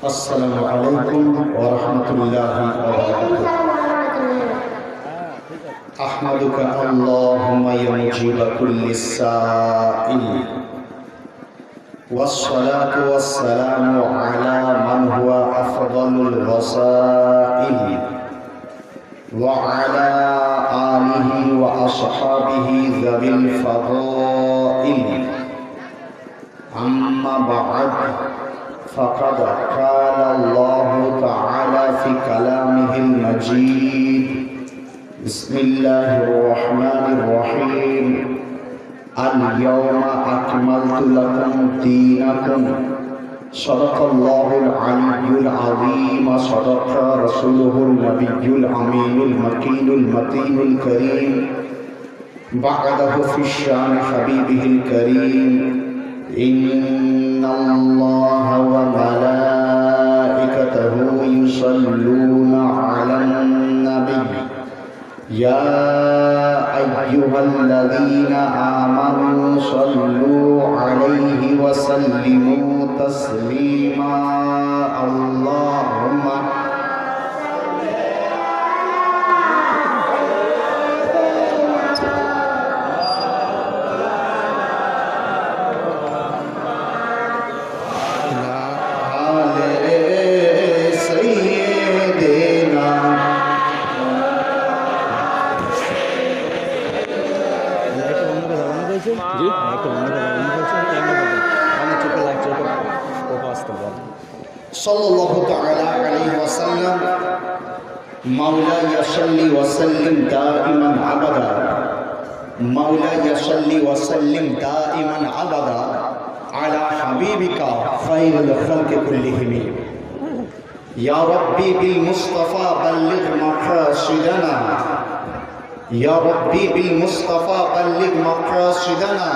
আসসালামু আলাইকুম ওয়া রাহমাতুল্লাহি ওয়া বারাকাতুহু। আহমাদুকা আল্লাহুম্মা ইয়া মুজিবা কুল্লি সাইল والصلاة والسلام على من هو أفضل الوسائل وعلى آله وأصحابه ذوي الفضائل أما بعد فقد قال الله تعالى في كلامه المجيد بسم الله الرحمن الرحيم اليوم أكملت لكم دينكم صدق الله العلي العظيم صدق رسوله النبي الأمين المكين المتين الكريم بعده في الشان حبيبه الكريم إن الله وملائكته يصلون على النبي يا أيها الذين آمنوا صلوا عليه وسلموا تسليما اللهم सल्लल्लाहु तआला अलैहि वसल्लम मौलाया सल्ली वसल्लिम दाइमन अबदा मौलाया सल्ली वसल्लिम दाइमन अबदा अला हबीबिका खैरुल खल्क़ि कुल्लिहिम या रब्बी बिल मुस्तफा बल्लिग मक़ासिदना या रब्बी बिल मुस्तफा बल्लिग मक़ासिदना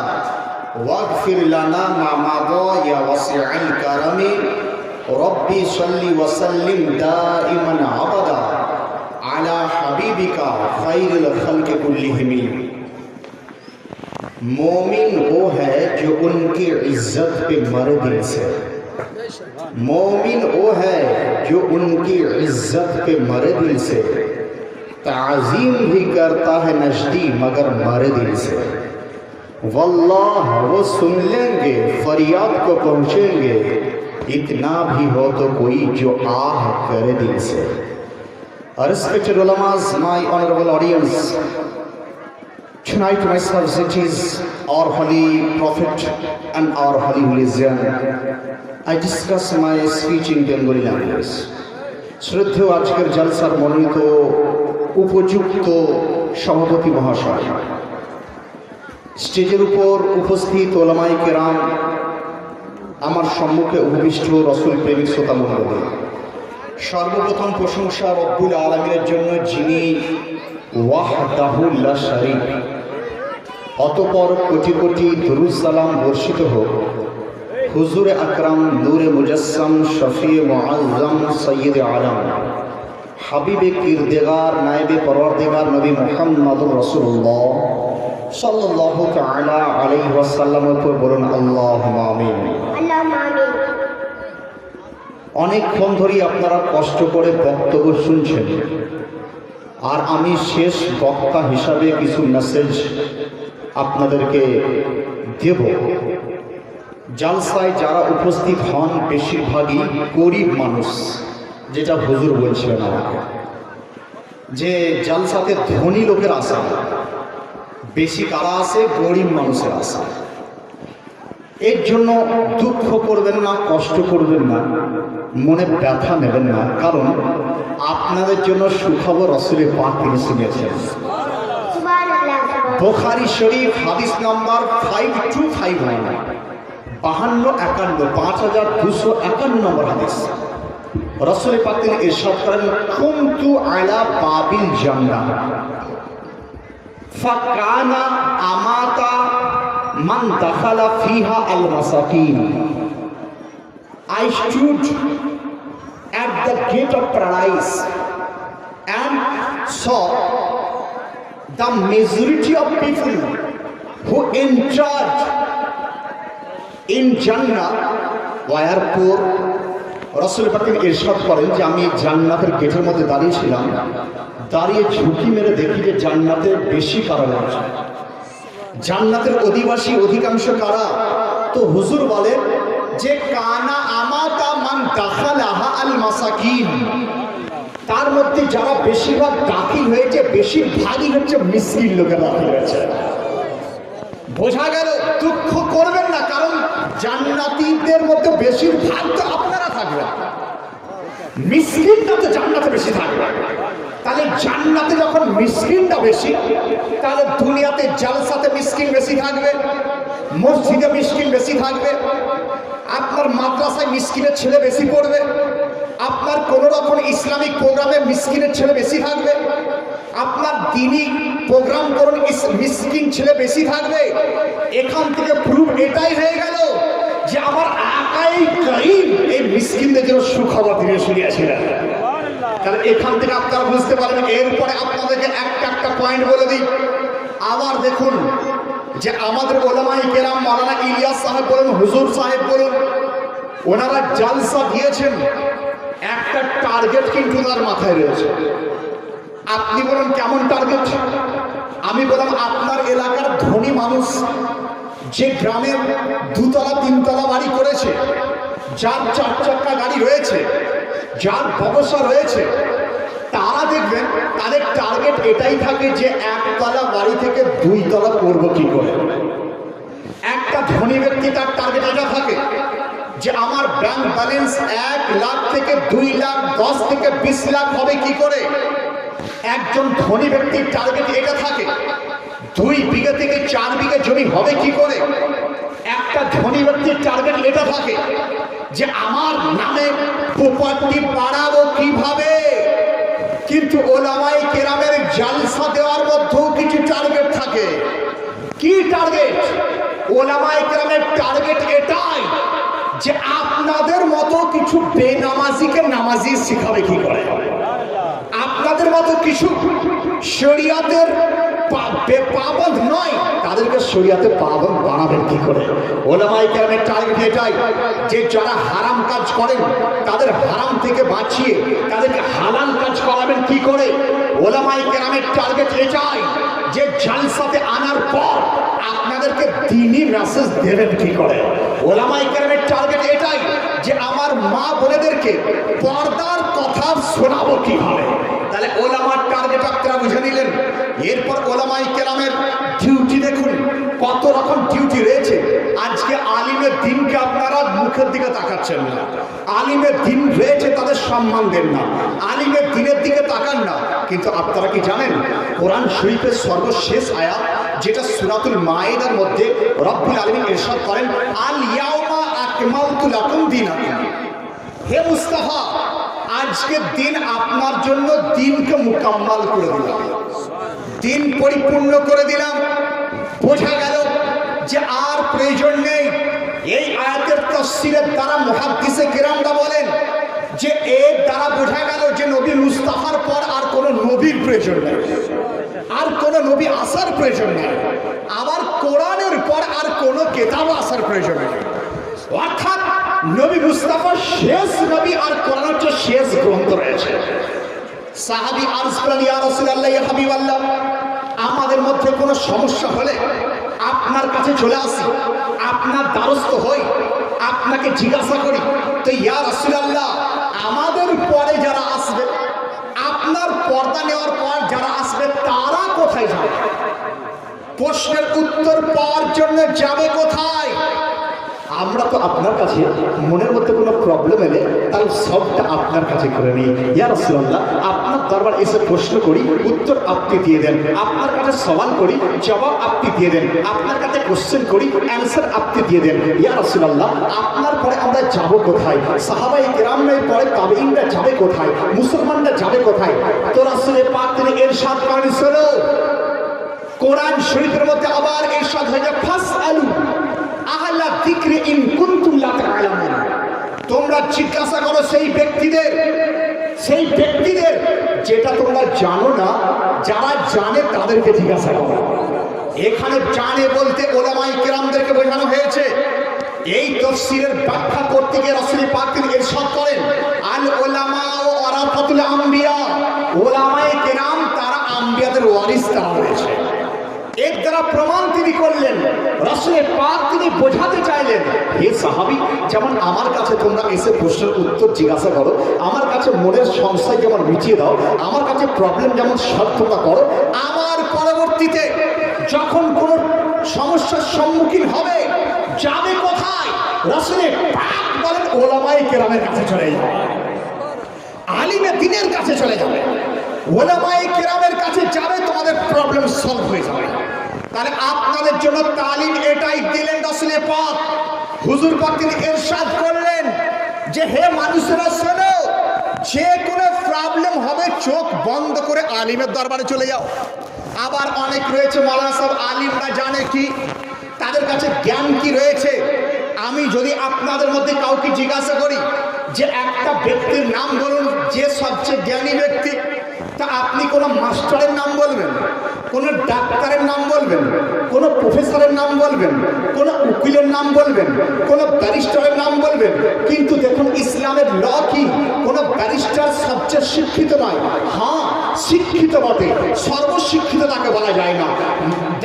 वग़फिर लना मा मदा या वसीअल करमी रब्बी सल्ली वसल्लिम दाइमन अबदा अला हबीबिका खैरुल खल्क़ि कुल्लिहिम। मोमिन वो है जो उनकी इज्जत पे मरे दिल से, मोमिन वो है जो उनकी इज्जत पे मरे दिल से, ताज़ीम भी करता है नजदी मगर मरे दिल से। वल्लाह वो सुन लेंगे फरियाद को पहुँचेंगे, इतना भी हो तो कोई जो आह करे दिल से। Respected ulamas, my honorable audience, tonight my subject is our holy prophet and our holy religion. I discuss my speech in Bengali language. শ্রদ্ধেয় আজকের জলসার মনোনীত উপযুক্ত সভাপতি মহাশয়, স্টেজের উপর উপস্থিত ওলামায়ে কেরাম, আমার সম্মুখে উপবিষ্ট রসুল প্রেমিক শ্রোতা মণ্ডলী, সর্বপ্রথম প্রশংসা রব্বুল আলামিনের জন্য যিনি ওয়াহদাহু লা শারীক, অতঃপর কোটি কোটি দরুদ সালাম বর্ষিত হোক হুজুরে আকরাম নূরে মুজাসসাম শফিয়ে মুআজ্জম সৈয়দে আলম হাবিবে কিরদেগার নায়েবে পরওয়ারদিগার নবী মুহাম্মদুর রাসূলুল্লাহ সাল্লাল্লাহু তাআলা আলাইহি ওয়াসাল্লামের উপর বলুন আল্লাহুম্মা আমিন। অনেকক্ষণ ধরেই আপনারা কষ্ট করে বক্তব্য শুনছেন, আর আমি শেষ বক্তা হিসাবে কিছু মেসেজ আপনাদেরকে দেব। জালসায় যারা উপস্থিত হন বেশিরভাগই গরিব মানুষ, যেটা হুজুর বলছিলেন আমাকে, যে জালসাতে ধনী লোকের আশা বেশি, কারা আছে? গরিব মানুষের আশা। এর জন্য দুঃখ করবেন না, কষ্ট করবেন না, মনে ব্যথা নেবেন না, কারণ আপনাদের জন্য সুখবর রাসূলের পাক তিনি শুনিয়েছেন। বুখারী শরীফ হাদিস নাম্বার 5251 5251 নম্বর হাদিস। রাসূলের পাক তিনি ইরশাদ করেন, কুনতু আলা বাবিল জান্নাহ ফাকানা আমাতা মান দাখালা ফিহা আল মাসাকিন। I stood at the gate of paradise and saw the majority of people who entered in Jannah were poor, রাসূল পাক ইরশাদ করেন যে আমি জান্নাতের গেটের মধ্যে দাঁড়িয়েছিলাম, দাঁড়িয়ে ঝুঁকি মেরে দেখি যে জান্নাতের বেশি কারা রয়েছে, জান্নাতের অধিবাসী অধিকাংশ কারা। তো হুজুর বলেন যে কানা আমাতা মান দাখালাহা আল মাসাকিন, তার মধ্যে যারা বেশিরভাগ দাখিল হয়েছে বেশিরভাগই হচ্ছে মিসকিন লোকেরা দাখিল হয়েছে। বোঝা গেল, দুঃখ করবেন না, কারণ জান্নাতীদের মধ্যে বেশিরভাগ তো আপনারা থাকবেন, মিসকিনটা তো জান্নাতে বেশি থাকবে। তাহলে জান্নাতে যখন মিসকিনটা বেশি, তাহলে দুনিয়াতে জালসাতে মিসকিন বেশি থাকবে, মসজিদে মিসকিন বেশি থাকবে, আপনার মাদ্রাসায় মিসকিনের ছেলে বেশি পড়বে, আপনার কোনো রকম ইসলামিক প্রোগ্রামে মিসকিনের ছেলে বেশি থাকবে, আপনার দিনই প্রোগ্রাম করুন মিসকিন ছেলে বেশি থাকবে। এখান থেকে প্রুফ এটাই হয়ে গেল যে আমার আকাই করিম এই মিসকিনদের জন্য সুখবর দিয়ে শুনিয়েছিলেন। তাহলে এখান থেকে আপনারা বুঝতে পারবেন। এরপরে আপনাদেরকে একটা পয়েন্ট বলে দিই। আবার দেখুন যে আমাদের ওলামায়ে কেরাম মাওলানা ইলিয়াস সাহেব বলুন, হুজুর সাহেব বলুন, ওনারা জালসা দিয়েছেন, একটা টার্গেট কিন্তু তার মাথায় রয়েছে। আপনি বলুন কেমন টার্গেট? আমি বললাম আপনার এলাকার ধনী মানুষ যে গ্রামের 2 তলা 3 তলা বাড়ি করেছে, যার 4 চাকা গাড়ি রয়েছে, যার ব্যবসা রয়েছে, তারা দেখবেন তাদের টার্গেট এটাই থাকে যে 1 তলা বাড়ি থেকে 2 তলা করব কি করে। একটা ধনী ব্যক্তি তার টার্গেট এটা থাকে যে আমার ব্যাংক ব্যালেন্স 1 লাখ থেকে 2 লাখ, 10 থেকে 20 লাখ হবে কি করে। একজন ধনী ব্যক্তির টার্গেট এটা থাকে 2 বিঘা থেকে 4 বিঘা জমি হবে কি করে। একটা ধনী ব্যক্তির টার্গেট এটা থাকে যে আমার নামে প্রপার্টি বাড়াবো কিভাবে। কিন্তু ওলামায়ে কেরামের জালসা দেওয়ার মধ্যেও কিছু টার্গেট থাকে। কি টার্গেট? ওলামায়ে কেরামের টার্গেট এটাই যে আপনাদের মতো কিছু বেনামাজিকে নামাজি শিখাবে কি করে, আপনাদের মতো কিছু শরিয়াতের পাবন্দ নয় তাদেরকে শরিয়াতে পাবন্দ বানাবেন কি করে। ওলামায়ে কেরামের টার্গেট এটাই যে যারা হারাম কাজ করেন তাদের হারাম থেকে বাঁচিয়ে তাদেরকে হালাল কাজ করাবেন কি করে। ওলামায়ে কেরামের টার্গেট এটাই যে জালসাতে আনার পর আপনাদেরকে দ্বীনি মেসেজ দেবেন কি করে। ওলামায়ে কেরামের টার্গেট এটাই যে আমার মা বোনেদেরকে পর্দার কথা শোনাবো কিভাবে। তাহলে ওলামার টার্গেট আপনারা বুঝে নিলেন। এরপর ওলামায়ে কেরামের ডিউটি দেখুন কত রকম ডিউটি রয়েছে। আজকে আলিমের দিনকে আপনারা মুখের দিকে তাকাচ্ছেন না, আলিমের দিন রয়েছে তাদের সম্মান দেন না, আলিমের দিনের দিকে তাকান না। কিন্তু আপনারা কি জানেন কোরআন শরীফের সর্বশেষ আয়াত যেটা সূরাতুল মায়েদার মধ্যে রব্বুল আলামিন ইরশাদ করেন আল ইয়াউমা আকমালতু লাকুম দীনাকুম। হে মুস্তাফা, আজকের দিন আপনার জন্য দিনকে মুকাম্মাল করে দিলাম, দিন পরিপূর্ণ করে দিলাম। বোঝা গেল যে আর প্রয়োজন নেই। এই আয়াতের তাফসীরের দ্বারা মুহাদ্দিসে কেরামরা বলেন যে এর দ্বারা বোঝা গেল যে নবী মুস্তাফার পর আর কোনো নবীর প্রয়োজন নেই, আর কোনো নবী আসার প্রয়োজন নেই, আবার কোরআনের পর আর কোনো কিতাব আসার প্রয়োজন নেই। অর্থাৎ নবী মুস্তাফা শেষ নবী আর কোরআন হচ্ছে শেষ গ্রন্থ রয়েছে। সাহাবী আরজ করেন ইয়া রাসূলুল্লাহ ইয়া হাবিবাল্লাহ, আমাদের মধ্যে কোনো সমস্যা হলে আপনার কাছে চলে আসি, আপনার দ্বারস্থ হই, আপনাকে জিজ্ঞাসা করি তো ইয়া রাসূলুল্লাহ আমাদের পরে যারা আসবে, আপনার পর্দা নেওয়ার পর যারা আসবে তারা কোথায় যাবে? প্রশ্নের উত্তর পাওয়ার জন্য যাবে কোথায়? আমরা তো আপনার কাছে মনের মধ্যে কোনো প্রবলেম এলে তাহলে সবটা আপনার কাছে করে নিই। ইয়া রাসূলুল্লাহ আপনার দরবার এসে প্রশ্ন করি, উত্তর আপনি দিয়ে দেন, আপনার কাছে সওয়াল করি, জবাব আপনি দিয়ে দেন, আপনার কাছে কোশ্চেন করি, অ্যান্সার আপনি দিয়ে দেন। ইয়া রাসূলুল্লাহ আপনার পরে আমরা যাব কোথায়? সাহাবায়ে কেরামের পরে তাবেঈনরা যাবে কোথায়? মুসলমানরা যাবে কোথায়? তো রাসূল পাক তিনি ইরশাদ করেন, শোনো, কোরআন শরীফের মধ্যে আবার ইরশাদ হয়ে যায় ফাসআলু আহলা যিকরি ইন কুনতুম লা তা'লামুন। তোমরা জিজ্ঞাসা করো সেই ব্যক্তিদের যেটা তোমরা জানো না, যারা জানে তাদেরকে জিজ্ঞাসা করো। এখানে জানে বলতে ওলামায়ে কেরামদেরকে বোঝানো হয়েছে এই তাফসীরের ব্যাখ্যা করতে গিয়ে রাসূল পাক তিনি ইরশাদ করেন, আল উলামা ওয়ারাসাতুল আম্বিয়া, উলামায়ে কেরাম তারা আম্বিয়াদের ওয়ারিস, তারা রয়েছে। এর দ্বারা প্রমাণ তিনি করলেন, রাসূল পাক তিনি বোঝাতে চাইলেন, হে সাহাবী, যেমন আমার কাছে তোমরা এসে প্রশ্নের উত্তর জিজ্ঞাসা করো, আমার কাছে মনের সংশয় যেমন মিটিয়ে দাও, আমার কাছে প্রবলেম যেমন সলভ তোমরা করো, আমার পরবর্তীতে যখন কোনো সমস্যার সম্মুখীন হবে, যাবে কোথায়? রাসূল পাক বলেন উলামায়ে কেরামের কাছে চলে যাবে, আলিমে দ্বীনের কাছে চলে যাবে, উলামায়ে কেরামের কাছে যাবে, তোমাদের প্রবলেম সলভ হয়ে যাবে। তাহলে আপনাদের জন্য তালিম এটাই দিলেন রাসূল পাক। হুজুর পাক তিনি ইরশাদ করলেন যে হে মানুষেরা শোনো, যে কোনো প্রবলেম হবে চোখ বন্ধ করে আলিমের দরবারে চলে যাও। আবার অনেক রয়েছে মাওলানা সাহেব, আলিমরা জানে কি, তাদের কাছে জ্ঞান কি রয়েছে। আমি যদি আপনাদের মধ্যে কাউকে জিজ্ঞাসা করি যে একটা ব্যক্তির নাম বলুন যে সবচেয়ে জ্ঞানী ব্যক্তি, তা আপনি কোনো মাস্টারের নাম বলবেন, কোনো ডাক্তারের নাম বলবেন, কোনো প্রফেসরের নাম বলবেন, কোনো উকিলের নাম বলবেন, কোনো ব্যারিস্টারের নাম বলবেন। কিন্তু দেখুন ইসলামের ল কি, কোনো ব্যারিস্টার সবচেয়ে শিক্ষিত নয়। হ্যাঁ, শিক্ষিত বটে, সর্বশিক্ষিত তাকে বলা যায় না।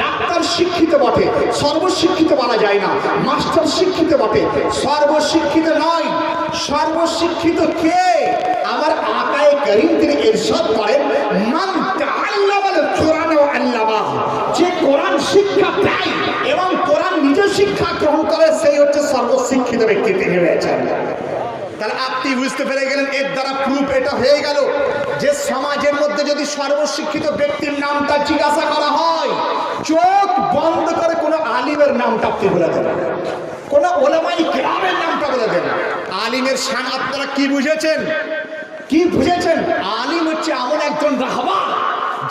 ডাক্তার শিক্ষিত বটে, সর্বশিক্ষিত বলা যায় না। মাস্টার শিক্ষিত বটে, সর্বশিক্ষিত নয়। সর্বশিক্ষিত কে? আমার আকায়ে কারীম তিনি ইরশাদ করেন, মান তাআল্লামাল কুরআন ওয়া আল্লামাহু, যে কোরআন শিক্ষা দেয় এবং কোরআন নিজে শিক্ষা গ্রহণ করে, সেই হচ্ছে সর্বশিক্ষিত ব্যক্তি তিনি হয়েছেন। তাহলে আপনি বুঝতে পেরে গেলেন, এর দ্বারা প্রুফ এটা হয়ে গেল যে সমাজের মধ্যে যদি সর্বশিক্ষিত ব্যক্তির নামটা জিজ্ঞাসা করা হয়, চোখ বন্ধ করে কোনো আলিমের নামটা আপনি বলে দেবেন, কোন উলামায়ে কেরামের নামটা বলে দেন। আলিমের শান আপনারা কি বুঝেছেন? কি বুঝেছেন? আলিম হচ্ছে এমন একজন রাহবার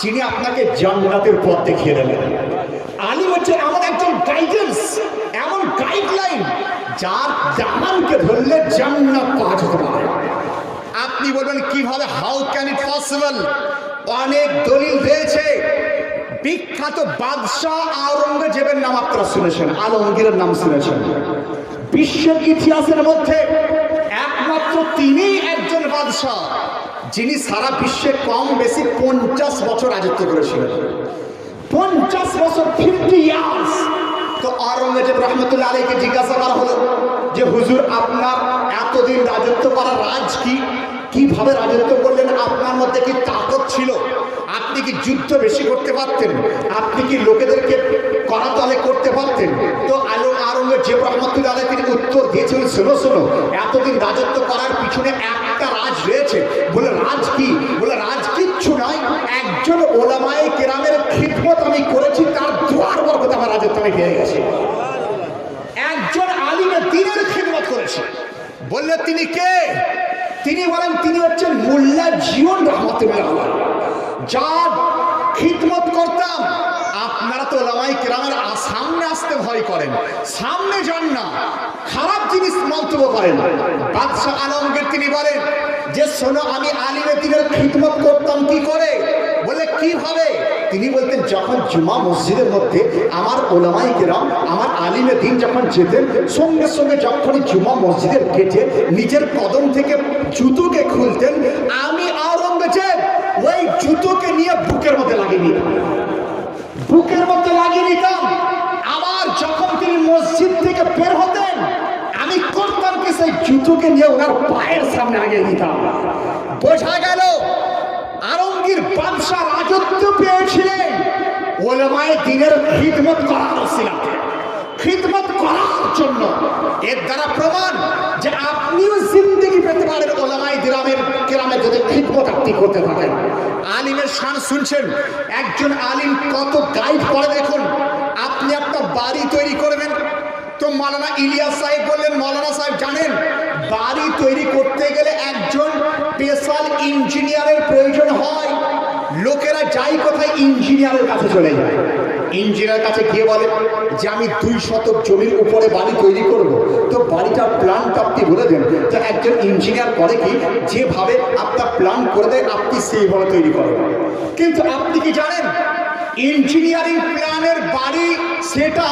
যিনি আপনাকে জান্নাতের পথ দেখিয়ে দেবেন। আলিম হচ্ছে এমন একজন গাইডেন্স, এমন গাইডলাইন যার দামানকে ধরলে জান্নাত পাওয়া যেতে পারে। আপনি বলবেন কিভাবে, হাউ ক্যান ইট পসিবল? অনেক দলিল রয়েছে। বিখ্যাত বাদশাহ আওরঙ্গজেবের নাম আপনারা শুনেছেন, আলমগীরের নাম শুনেছেন। বিশ্বের ইতিহাসের মধ্যে একমাত্র তিনি একজন বাদশাহ যিনি সারা বিশ্বে কম বেশি 50 বছর রাজত্ব করেছিলেন। 50 বছর, 50 ইয়ার্স। তো আওরঙ্গজেব রহমতুল্লাহ আলাইহিকে জিজ্ঞাসা করা হলো যে হুজুর, আপনার এতদিন রাজত্ব করার রাজ কি? কিভাবে রাজত্ব করলেন? আপনার মধ্যে কি তাকত ছিল? আপনি কি যুদ্ধ বেশি করতে পারতেন? আপনি কি লোকেদেরকে করাতলে করতে পারতেন? তো আওরঙ্গজেব রহমতুল্লাহ আলাইহি তিনি উত্তর দিয়েছিলেন, শোনো শোনো, এতদিন রাজত্ব করার পিছনে একটা রাজ রয়েছে। বলে রাজ কি? বলে রাজ কিচ্ছু নয়, একজন উলামায়ে কেরামের খিদমত আমি করেছি, তার দুয়ার বরকতে আমার রাজত্ব আমি পেয়ে গেছি। একজন আলিমে দ্বীনের খিদমত করেছে। বললে তিনি কে? তিনি বলেন তিনি হচ্ছেন মোল্লা জীবন রহমতুল্লাহ আলাইহি, যার খিদমত করতাম। আপনারা তো উলামায়ে কেরামের সামনে আসতে ভয় করেন, সামনে যান না, খারাপ জিনিস মন্তব্য করেন। বাদশাহ আলমগীর তিনি বলেন যে শোনো, আমি আলিমে দ্বীনের খিদমত করতাম কি করে? বলে কিভাবে? তিনি বলতেন যখন জুমা মসজিদের মধ্যে আমার উলামায়ে কেরাম, আমার আলিমে দ্বীন যখন যেতেন, সঙ্গে সঙ্গে যখনই জুমা মসজিদের গেটে নিজের কদম থেকে জুতোকে খুলতেন, আমি আওরঙ্গজেব ওই জুতোকে নিয়ে বুকের মধ্যে লাগিয়ে নিতাম, বুকের মধ্যে লাগিয়ে নিতাম। আবার যখন তিনি মসজিদ থেকে বের হতেন, আমি করতাম কি, সেই জুতোকে নিয়ে ওনার পায়ের সামনে লাগিয়ে দিতাম। বোঝা গেল আলমগীর বাদশাহ রাজত্ব পেয়েছিলেন উলামায়ে দ্বীনের খিদমত করার ওসিলাতে, খিদমত করার জন্য। এর দ্বারা প্রমাণ যে আপনিও জিন্দেগি পেতে পারেন উলামায়ে কেরামের যদি খিদমত আপনি করতে থাকেন। আলিমের শান শুনছেন, একজন আলিম কত গাইড করে দেখুন। আপনি একটা বাড়ি তৈরি করবেন, তো মাওলানা ইলিয়াস সাহেব বললেন, মাওলানা সাহেব জানেন বাড়ি তৈরি করতে গেলে একজন স্পেশাল ইঞ্জিনিয়ারের প্রয়োজন হয়। লোকেরা যাই কোথায়, ইঞ্জিনিয়ারের কাছে চলে যায়। ইঞ্জিনিয়ার কাছে গিয়ে বলে যে আমি 2 শতক জমির উপরে বাড়ি তৈরি করব, তো বাড়িটার প্ল্যানটা আপনি বলে দেন। তো একজন ইঞ্জিনিয়ার করে কি, যেভাবে আপনার প্ল্যান করে দেয় আপনি সেইভাবে তৈরি করেন। কিন্তু আপনি কি জানেন ইঞ্জিনিয়ারিং প্ল্যানের বাড়ি সেটা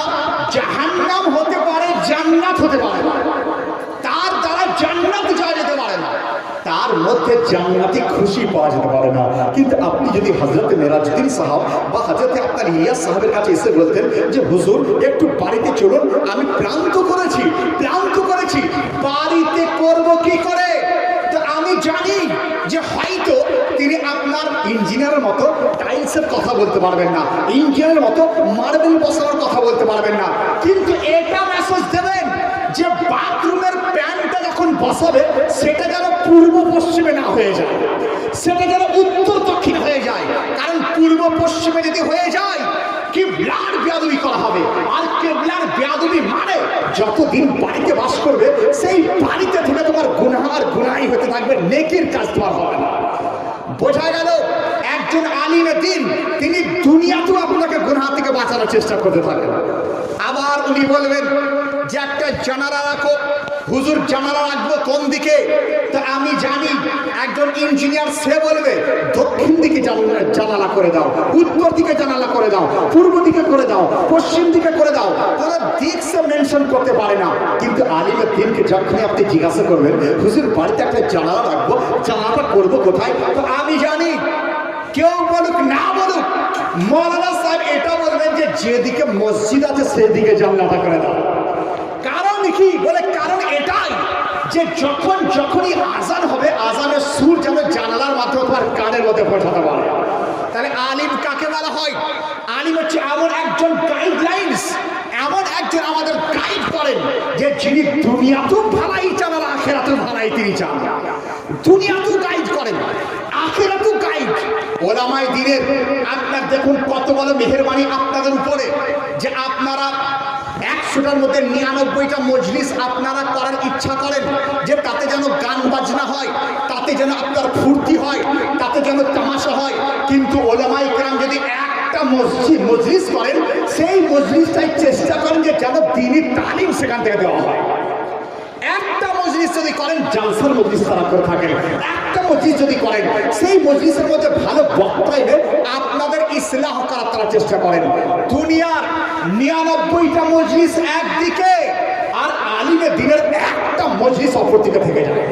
জাহান্নাম হতে পারে, জান্নাত হতে পারে, তার দ্বারা জান্নাত যাওয়া যেতে পারে না, তার মধ্যে জান্নাতি খুশি পাওয়া যেতে পারে না। কিন্তু আপনি যদি হযরত মেরাজউদ্দিন সাহেব বা হযরত আপনার ইলিয়াস সাহেবের কাছে এসে বলতেন যে হুজুর একটু বাড়িতে চলুন, আমি ক্লান্ত করেছি, বাড়িতে করব কি করে? তো আমি জানি যে হয়তো তিনি আপনার ইঞ্জিনিয়ারের মতো টাইলসের কথা বলতে পারবেন না, ইঞ্জিনিয়ারের মতো মার্বেল বসানোর কথা বলতে পারবেন না, কিন্তু এটা মেসেজ দেবেন যে বাথরুমের প্যানটা যখন বসাবে সেটা যেন পূর্ব পশ্চিমে না হয়ে যায়, সেটা যেন উত্তর দক্ষিণ হয়ে যায়। কারণ পূর্ব পশ্চিমে যদি হয়ে যায় কিবলার বেয়াদবি করা হবে, আর কিবলার বেয়াদবি মানে যতদিন বাড়িতে বাস করবে সেই বাড়িতে থেকে তোমার গুনাহ আর গুনাহই হতে থাকবে, নেকির কাজ তোমার হবে না। বোঝা গেল একজন আলিমে দ্বীন তিনি দুনিয়াতেও আপনাকে গুনাহ থেকে বাঁচানোর চেষ্টা করতে থাকেন। আবার উনি বলবেন যে একটা জানালা রাখো, হুজুর জানালা রাখবো কোন দিকে? তো আমি জানি একজন ইঞ্জিনিয়ার সে বলবে দক্ষিণ দিকে জানালা করে দাও, উত্তর দিকে জানালা করে দাও, পূর্ব দিকে করে দাও, পশ্চিম দিকে করে দাও, কোনো দিক সে মেনশন করতে পারে না। কিন্তু আলিমে দ্বীনকে যখনই আপনি জিজ্ঞাসা করবেন হুজুর বাড়িতে একটা জানালা রাখবো, জানালাটা করবো কোথায়? তো আমি জানি কেউ বলুক না বলুক মৌলানা সাহেব এটা বলবেন যে যেদিকে মসজিদ আছে সেদিকে জানালাটা করে দাও। কারণ কি বলে? কারণ এটাই যে যখনই আজান হবে আজানের সুর যেন জানালার মাধ্যমে তোমার কানের মধ্যে পৌঁছাতে পারে। তাহলে আলিম কাকে বলা হয়? আলিম হচ্ছে এমন একজন গাইডলাইন্স, এমন একজন আমাদের গাইড করেন যে যিনি দুনিয়াতেও ভালাই চান আর আখেরাতেও ভালাই তিনি চান, দুনিয়াতেও গাইড করেন, আখেরাতেও গাইড। ওলামায়ে দ্বীনের আপনার দেখুন কত বড় মেহেরবানি আপনাদের উপরে যে আপনারা 100টার মধ্যে 99টা মজলিস আপনারা করার ইচ্ছা করেন যে তাতে যেন গান বাজনা হয়, তাতে যেন আপনার ফুর্তি হয়, তাতে যেন তামাশা হয়। কিন্তু ওলামায়ে কেরাম যদি একটা মজলিস করেন সেই মজলিসটাই চেষ্টা করেন যে যেন দ্বীনি তালিম সেখান থেকে দেওয়া হয়। একটা মজলিস যদি করেন জালসার মজলিস তারা করে থাকেন, একটা মজলিস যদি করেন সেই মজলিসের মধ্যে ভালো বক্তা এনে আপনাদের ইসলাহ করার তারা চেষ্টা করেন। দুনিয়ার 99টা মজলিস একদিকে আর আলিমে দ্বীনের একটা মজলিস অপরদিকে থেকে যায়।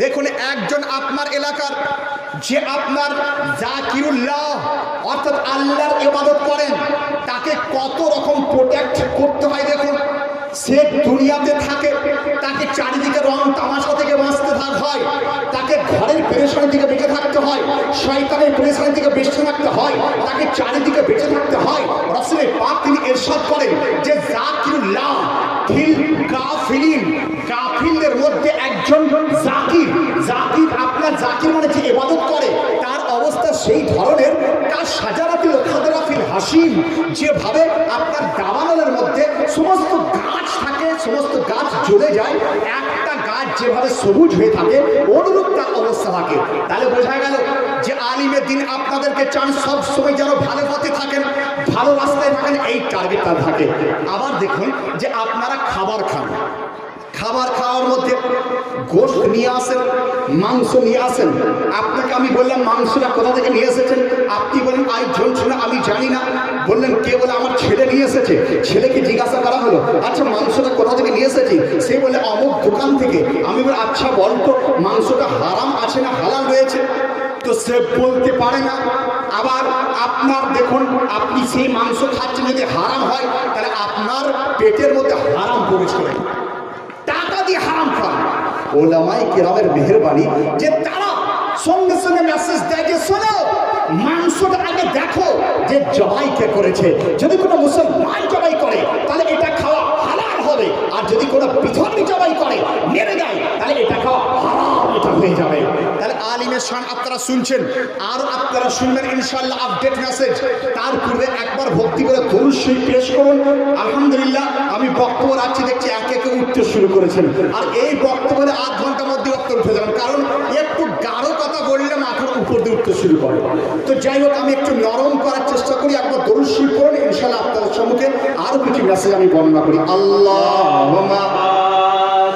দেখুন একজন আপনার এলাকার যে আপনার জাকিরুল্লাহ অর্থাৎ আল্লাহর ইবাদত করেন তাকে কত রকম প্রোটেক্ট করতে হয়। দেখুন সে দুনিয়াতে থাকে, তাকে চারিদিকে রং তামাশা থেকে বাঁচতে হয়, তাকে ঘরের পেরেশানি থেকে বেঁচে থাকতে হয়, শয়তানের পেরেশানি থেকে বেঁচে থাকতে হয়, তাকে চারিদিকে বেঁচে থাকতে হয়। রাসূলের পাক তিনি ইরশাদ করেন যে জাকিরুল্লাহ ফিল গাফিলিন, গাফিলদের মধ্যে একজন জাকির। জাকির আপনার জাকির মানে যে ইবাদত করে তার অবস্থা সেই ধরনের কার সাজারাতিল খাদরাফিল হাসিন, যেভাবে আপনার দাবানলের মধ্যে সমস্ত গাছ থাকে, সমস্ত গাছ জ্বলে যায়, একটা গাছ যেভাবে সবুজ হয়ে থাকে অনুরূপ তার অবস্থা থাকে। তাহলে বোঝা গেল যে আলিমে দ্বীন আপনাদেরকে চান সব সময় যেন ভালো পথে থাকেন, ভালো রাস্তায় থাকেন, এই টার্গেটটা থাকে। আবার দেখুন যে আপনারা খাবার খান, খাবার খাওয়ার মধ্যে গোশত নিয়ে আসেন, মাংস নিয়ে আসেন। আপনাকে আমি বললাম মাংসটা কোথা থেকে নিয়ে এসেছেন? আপনি বলেন আই ঝোল ছিল আমি জানি না। বললেন কে? বলে আমার ছেলে নিয়ে এসেছে। ছেলেকে জিজ্ঞাসা করা হলো আচ্ছা মাংসটা কোথা থেকে নিয়ে এসেছি? সে বলে অমুক দোকান থেকে। আমি বলি আচ্ছা বলতো মাংসটা হারাম আছে না হালাল রয়েছে? তো সে বলতে পারে না। আবার আপনার দেখুন আপনি সেই মাংস খাচ্ছেন, যদি হারাম হয় তাহলে আপনার পেটের মধ্যে হারাম প্রবেশ করে, টাকা দিয়ে হারাম খান। ওলামায়ে কেরামের মেহেরবানি যে তারা সঙ্গে সঙ্গে মেসেজ দেয় যে শোনো মাংসটা আগে দেখো যে জবাই কে করেছে। যদি কোনো মুসলমান জবাই করে তাহলে এটা খাওয়া হালাল হবে, আর যদি কোনো বিধর্মী জবাই করে মেরে দেয় তাহলে এটা খাওয়া হারাম, এটা হয়ে যাবে। তাহলে আলিমের শান আপনারা শুনছেন, আর আপনারা শুনবেন ইনশাআল্লাহ আপডেট মেসেজ। তার পূর্বে একবার ভক্তি করে দরুদ শরীফ পেশ করুন। আলহামদুলিল্লাহ আমি বক্তব্য রাখছি, দেখছি একে একে উঠতে শুরু করেছেন, আর এই বক্তব্যে আধ ঘন্টার মধ্যে বক্তব্য উঠে যাবেন, কারণ একটু গাঢ় কথা বললে মাথার উপর দিয়ে উঠতে শুরু করে। তো যাই হোক আমি একটু নরম করার চেষ্টা করি, একবার দরুদ শরীফ করুন, ইনশাআল্লাহ আপনাদের সম্মুখে আরো কিছু মেসেজ আমি বর্ণনা করি। আল্লাহুম্মা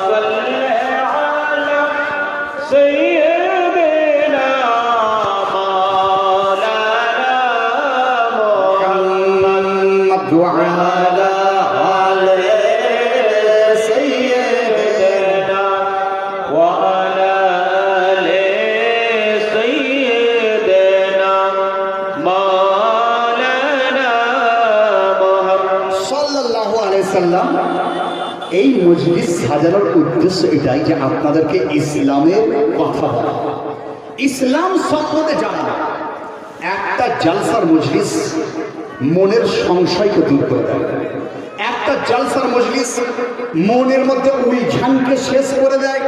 সাল্লি আলা সাইয়্যিদিনা মাওলানা সাল্লাম এই মজলিস সাজানোর উদ্দেশ্য এটাই যে আপনাদেরকে ইসলামের কথা বলা, ইসলাম সম্বন্ধে জানা। একটা জালসার মজলিস মনের সংশয়কে দূর করে দেয়, একটা জালসার মজলিস মনের মধ্যে উলঝানকে শেষ করে দেয়।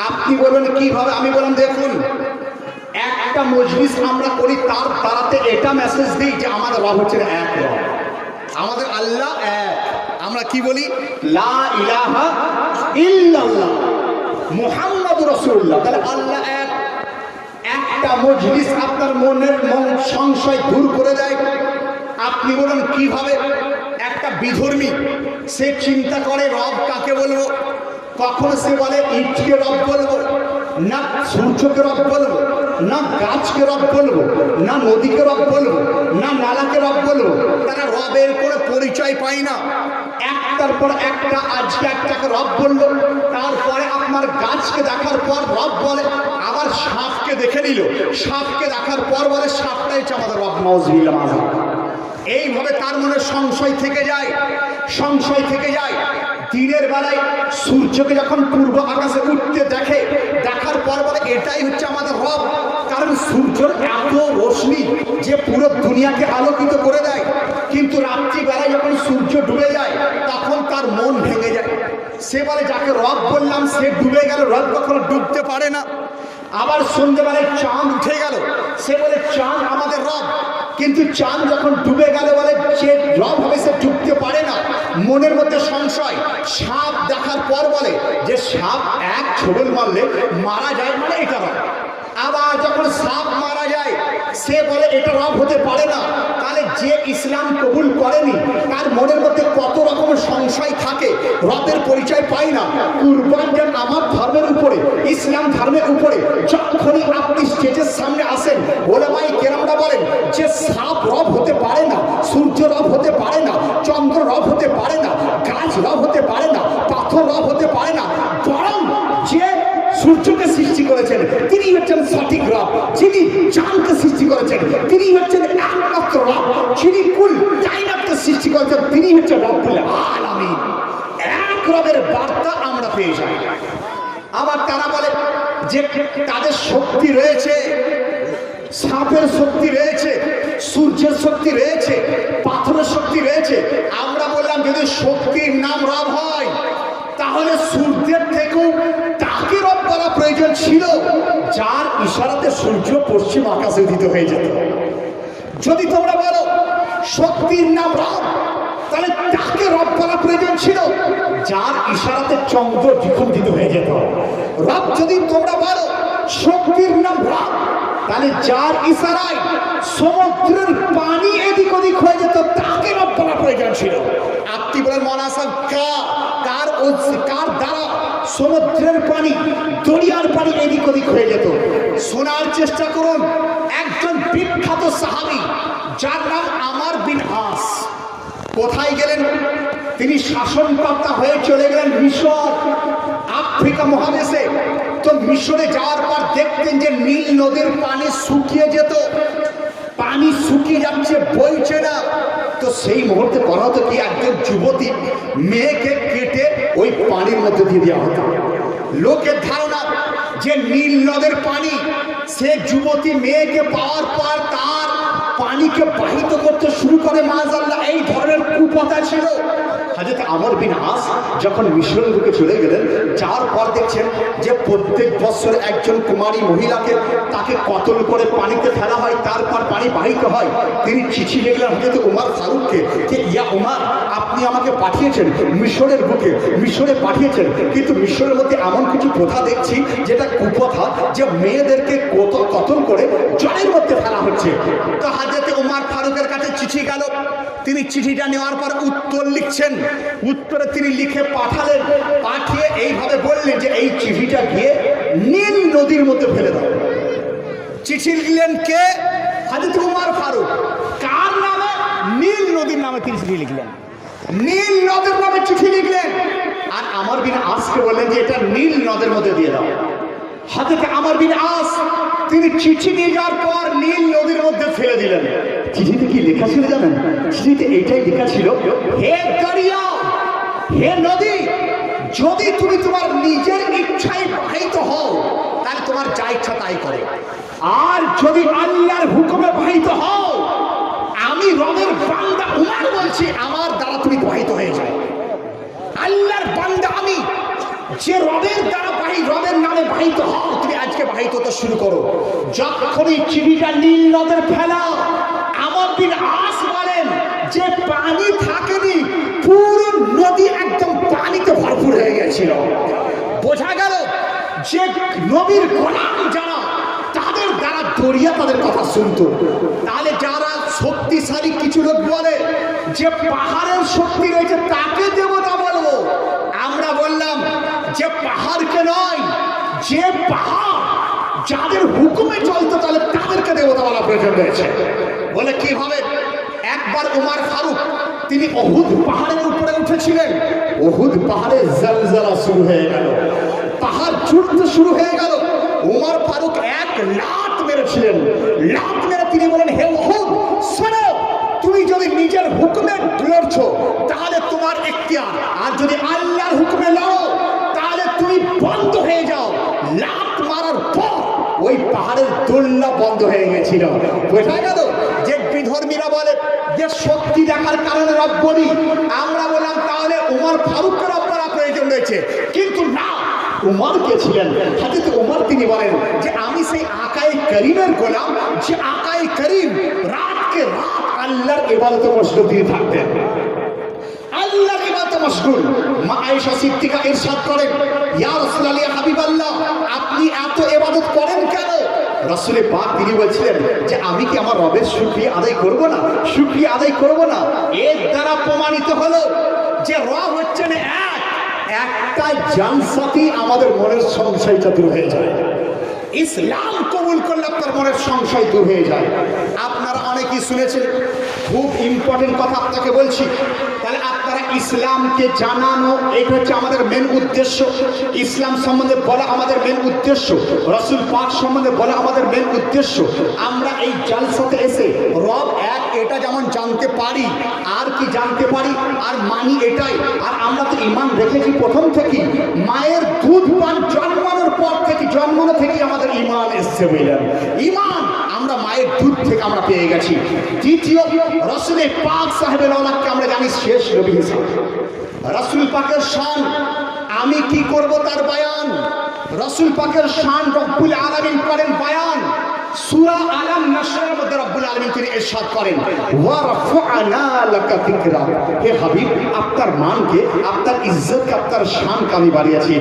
আপনি বলবেন কিভাবে? আমি বললাম দেখুন, একটা মজলিস আমরা করি তার তারাতে এটা মেসেজ দিই যে আমাদের রব হচ্ছে এক রব, আমাদের আল্লাহ এক। আমরা কি বলি? লা ইলাহা ইল্লাল্লাহ মুহাম্মাদুর রাসূলুল্লাহ। তাহলে আল্লাহ এক। একটা মজলিস আপনার মনের সংশয় দূর করে দেয়। আপনি বলুন কিভাবে? একটা বিধর্মী সে চিন্তা করে রব কাকে বলবো, কখনো সে বলে ইটকে রব বলবো, না সূর্যকে রব বলবো, না গাছকে রব বলবো, না নদীকে রব বলবো, না নালাকে রব বলবো। তারা রবের করে পরিচয় পায় না। একটার পর একটা আজকে একটাকে রব বললো, তারপরে আপনার গাছকে দেখার পর রব বলে, আবার সাপকে দেখে নিল, সাপকে দেখার পর বলে সাপটাই হচ্ছে আমাদের রব। নাউজুবিল্লাহ। এইভাবে তার মনে সংশয় থেকে যায়, সংশয় থেকে যায়। দিনের বেলায় সূর্যকে যখন পূর্ব আকাশে উঠতে দেখে, দেখার পর বলে এটাই হচ্ছে আমাদের রব, কারণ সূর্যের এত রোশনি যে পুরো দুনিয়াকে আলোকিত করে দেয়। কিন্তু রাত্রিবেলায় যখন সূর্য ডুবে যায় তখন তার মন ভেঙে যায়। সে বলে যাকে রব বললাম সে ডুবে গেল, রব কখনো ডুবতে পারে না। আবার সন্ধ্যেবেলায় চাঁদ উঠে গেল, সে বলে চাঁদ আমাদের রব, কিন্তু চাঁদ যখন ডুবে গেল বলে যে রব হবে সে ডুবতে পারে না। মনের মধ্যে সংশয়। সাপ দেখার পর বলে যে সাপ এক ছোবল মারলে মারা যায়, মানে এটা রব। আবার যখন সাপ মারা যায় সে বলে এটা রব হতে পারে না। তাহলে যে ইসলাম কবুল করেনি তার মনের মধ্যে কত রকম সংশয় থাকে, রবের পরিচয় পায় না। কুরবান যেন আমার ধর্মের উপরে, ইসলাম ধর্মের উপরে যখনই আপনি স্টেজের সামনে আসেন, ওলামাই কেরামরা বলেন যে সাপ রব হতে পারে না, সূর্য রব হতে পারে না, চন্দ্র রব হতে পারে না, গাছ রব হতে পারে না, পাথর রব হতে পারে না, বরং যে সূর্যকে সৃষ্টি করেছেন তিনি হচ্ছেন সঠিক রব, যিনি চাঁদকে সৃষ্টি করেছেন তিনি হচ্ছেন একমাত্র রব, যিনি কুল কায়নাতকে সৃষ্টি করেছেন তিনি হচ্ছেন রব্বুল আলামিন। এক রবের বার্তা আমরা পেয়ে যাই। আবার তারা বলে যে তাদের শক্তি রয়েছে, সাপের শক্তি রয়েছে, সূর্যের শক্তি রয়েছে, পাথরের শক্তি রয়েছে। আমরা বললাম যদি শক্তির নাম রব হয় তাহলে সূর্যের থেকেও তাকে রব করা প্রয়োজন ছিল, যার ইশারাতে সূর্য পশ্চিম আকাশে উদিত হয়ে যেত। যদি তোমরা বলো শক্তির নাম রব, তাহলে তাকে রব করা প্রয়োজন ছিল, যার ইশারাতে চন্দ্র দ্বিখণ্ডিত হয়ে যেত। রব যদি তোমরা বলো শক্তির নাম রব, তাহলে যার ইশারায় সমুদ্রের পানি এদিক ওদিক হয়ে যেত, তাকে রব করা প্রয়োজন ছিল। আপনি বলেন মনাসাব কার দ্বারা সমুদ্রের পানি, দরিয়ার পানি এদিক ওদিক হয়ে যেত? শোনার চেষ্টা করুন। একজন বিখ্যাত সাহাবী যার নাম আমর বিন আস কোথায় গেলেন? তিনি শাসনকর্তা হয়ে চলে গেলেন মিশর, আফ্রিকা মহাদেশে। তো মিশরে যাওয়ার পর দেখতেন যে নীল নদীর পানি শুকিয়ে যেত, পানি শুকিয়ে যাচ্ছে, বইছে না। তো সেই মুহূর্তে করা হতো কি, একজন যুবতী মেয়েকে কেটে ওই পানির মধ্যে দিয়ে দেওয়া হতো। লোকের ধারণা যে নীল নদের পানি, সে যুবতী মেয়েকে পাওয়ার পর তার পানিকে বাহিত করতে শুরু করে, মাআযাল্লাহ এই ধরনের কুপ্রথা ছিল। হযরত আমর বিন আস যখন মিশরের বুকে চলে গেলেন, যাওয়ার পর দেখছেন যে প্রত্যেক বছর একজন কুমারী মহিলাকে তাকে কতল করে পানিতে ফেলা হয়, তারপর পানি বাহিত হয়। তিনি চিঠি লিখলেন হযরত উমর ফারুককে যে ইয়া উমর, আপনি আমাকে পাঠিয়েছেন মিশরের বুকে, মিশরে পাঠিয়েছেন, কিন্তু মিশরের মধ্যে এমন কিছু প্রথা দেখছি যেটা কুপ্রথা, যে মেয়েদেরকে কতল করে জলের মধ্যে ফেলা হচ্ছে। তো হযরত উমর ফারুকের কাছে চিঠি গেল। তিনি চিঠিটা নেওয়ার পর উত্তর লিখছেন। উত্তরে তিনি লিখে পাঠালেন, পাঠিয়ে এইভাবে বললেন যে এই চিঠিটা গিয়ে নীল নদীর মধ্যে ফেলে দাও। চিঠি লিখলেন কে? হযরত উমর ফারুক। কার নামে? নীল নদীর নামে তিনি চিঠি লিখলেন, নীল নদের নামে চিঠি লিখলেন। আর আমর বিন আসকে বললেন যে এটা নীল নদের মধ্যে দিয়ে দাও। হযরত আমর বিন আস তিনি চিঠি নিয়ে যাওয়ার পর নীল নদীর মধ্যে ফেলে দিলেন। চিঠিতে কি লেখা ছিল জানেন? চিঠিতে এটাই লেখা ছিল, হে দরিয়া হে নদী, যদি তুমি তোমার নিজের ইচ্ছায় বাহিত হও তাহলে তোমার যা ইচ্ছা তাই করো, আর যদি আল্লাহর হুকুমে বাহিত হও, আমি রবের বান্দা উমর বলছি, আমার দ্বারা তুমি বাহিত হয়ে যাও। আল্লাহর বান্দা আমি, যে রবের দ্বারা রবের নামে বাহিত হও, তুমি আজকে বাহিত হতে শুরু করো। যখনই চিঠিটা নীল নদের ফেলা, আমার বিন আস বলেন যে পানি থাকেনি, পুরো নদী একদম পানিতে ভরপুর হয়ে গেছিল। বোঝা গেল যে নবীর গোলাম যারা, তাদের দ্বারা দরিয়া তাদের কথা শুনতো। তাহলে যারা শক্তিশালী কিছু লোক বলে যে পাহাড়ের শক্তি রয়েছে তাকে দেবতা বলবো, আমরা বললাম যে পাহাড়কে নয়, যে পাহাড় যাদের হুকুমে চলতো তাহলে তাদেরকে দেবতা বলা প্রয়োজন রয়েছে। বলে কিভাবে? একবার উমর ফারুক তিনি উহুদ পাহাড়ের উপরে উঠেছিলেন, উহুদ পাহাড়ে জলজলা শুরু হয়ে গেল, পাহাড় ছুটতে শুরু হয়ে গেল। উমর ফারুক এক লাত মেরেছিলেন, লাত মেরে তিনি বলেন, হে উহুদ শোনো, তুমি যদি নিজের হুকুমে লড়ছো তাহলে তোমার এখতিয়ার, আর যদি আল্লাহর হুকুমে লড়ো তাহলে তুমি বন্ধ হয়ে যাও। লাত মারার পর ওই পাহাড়ের দোলনা বন্ধ হয়ে গেছিল। বোঝা গেল যে বিধর্মীরা বলে যে শক্তি দেখার কারণে রব বলি, আমরা বললাম তাহলে উমর ফারুককে রব করা প্রয়োজন রয়েছে, কিন্তু না, উমর কে ছিলেন? হযরত উমর তিনি বলেন যে আমি সেই আকায়ে করিমের গোলাম, যে আকায়ে করিম রাতকে রাত আল্লাহর ইবাদতে মশগুল দিয়ে থাকতেন, আল্লাহর ইবাদতে মশগুল। মা আয়েশা সিদ্দিকা ইরশাদ করেন, ইয়া রাসূলুল্লাহ, ইয়া হাবিবাল্লাহ, আপনি এত ইবাদত করেন কেন? রাসূলে পাক তিনি বলছিলেন যে আমি কি আমার রবের শুকরিয়া আদায় করব না, শুকরিয়া আদায় করব না? এর দ্বারা প্রমাণিত হলো যে রব হচ্ছেন এক, একটা জালসাতেই আমাদের মনের সংশয়টা দূর হয়ে যায়। ইসলাম কবুল করলে আপনার মনের সংশয় দূর হয়ে যায়। আপনারা অনেকেই শুনেছেন, খুব ইম্পর্টেন্ট কথা আপনাকে বলছি, তাহলে আপনারা ইসলামকে জানানো, এটা হচ্ছে আমাদের মেন উদ্দেশ্য। ইসলাম সম্বন্ধে বলা আমাদের মেন উদ্দেশ্য, রাসূল পাক সম্বন্ধে বলা আমাদের মেন উদ্দেশ্য। আমরা এই জালসাতে এসে রব এক এটা যেমন জানতে পারি, আর কি জানতে পারি আর মানি এটাই। আর আমরা তো ঈমান রেখেছি প্রথম থেকে, মায়ের দুধ পান জন্মানোর পর থেকে, জন্মানো থেকে আমাদের ঈমান এসছে, বুঝলেন? ঈমান আমরা মায়ের দুধ থেকে আমরা পেয়ে গেছি। দ্বিতীয়, রাসূলে পাক সাহেবের আওলাদকে আমরা জানি শেষ নবী হিসাবে। রাসূল পাকের শান আমি কি করব তার বয়ান, রাসূল পাকের শান রব্বুল আলামিন করেন বয়ান। সূরা আলাম নাশরের মধ্যে রব্বুল আলামিন তিনি ইরশাদ করেন, ওয়া রাফা'না লাকা যিকরা, হে হাবিব আপনার মানকে, আপনার ইজ্জতকে, আপনার শানকে আমি বাড়িয়েছি,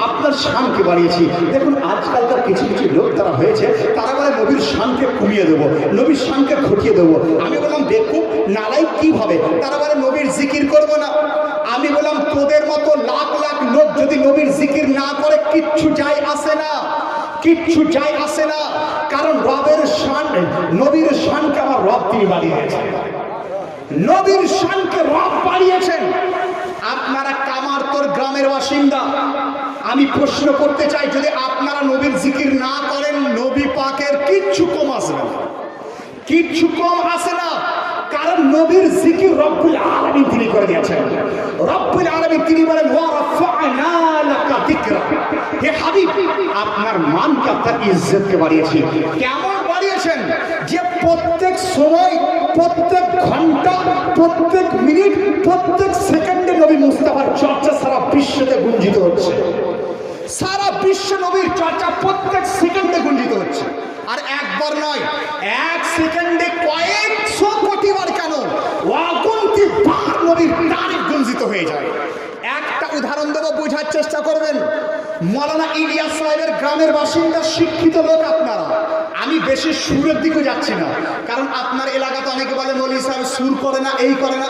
আপনার শানকে বাড়িয়েছি। দেখুন আজকালকার কিছু কিছু লোক তারা হয়েছে, তারা বলে নবীর শানকে কমিয়ে দেবো, নবীর শানকে ঘটিয়ে দেবো। আমি বললাম বেকুব নালায়েক কিভাবে? তারা বলে নবীর জিকির করবো না। আমি বললাম তোদের মতো লাখ লাখ লোক যদি নবীর জিকির না করে কিচ্ছু যায় আসে না, কিচ্ছু যায় আসে না। কারণ রবের শান, নবীর শানকে আমার রব তিনি বাড়িয়েছেন, নবীর শানকে রব বাড়িয়েছেন। আপনারা কামারতোর গ্রামের বাসিন্দা, আমি প্রশ্ন করতে চাই, যদি আপনারা নবীর জিকির না করেন, নবী পাকের কিচ্ছু কম আসবে না, কিচ্ছু কম আসে না। কারণ নবীর জিকির রব্বুল আলামিন তিনি করে দিয়েছেন। রব্বুল আলামিন তিনি বলেন, ওয়া রাফা'না লাকা যিকরা, হে হাবিব আপনার মানকে, আপনার ইজ্জতকে বাড়িয়েছি। কেমন বাড়িয়েছেন? যে প্রত্যেক সময়, প্রত্যেক ঘন্টা, প্রত্যেক মিনিট, প্রত্যেক সেকেন্ডে নবী মুস্তাফার চর্চা সারা বিশ্বতে গুঞ্জিত হচ্ছে, সারা বিশ্ব নবীর চর্চা প্রত্যেক সেকেন্ডে গুঞ্জিত হচ্ছে। আর একবার নয়, এক সেকেন্ডে কয়েকশো কোটি বার, কেন অগন্তি বার নবীর তারিখ গুঞ্জিত হয়ে যায়। একটা উদাহরণ দেবো, বোঝার চেষ্টা করবেন। মৌলানা ইলিয়াস সাহেবের গ্রামের বাসিন্দা, শিক্ষিত লোক আপনারা। আমি বেশি সুরের দিকে যাচ্ছি না, কারণ আপনার এলাকাতে অনেকে বলে মৌলভী সাহেব সুর করে না, এই করে না,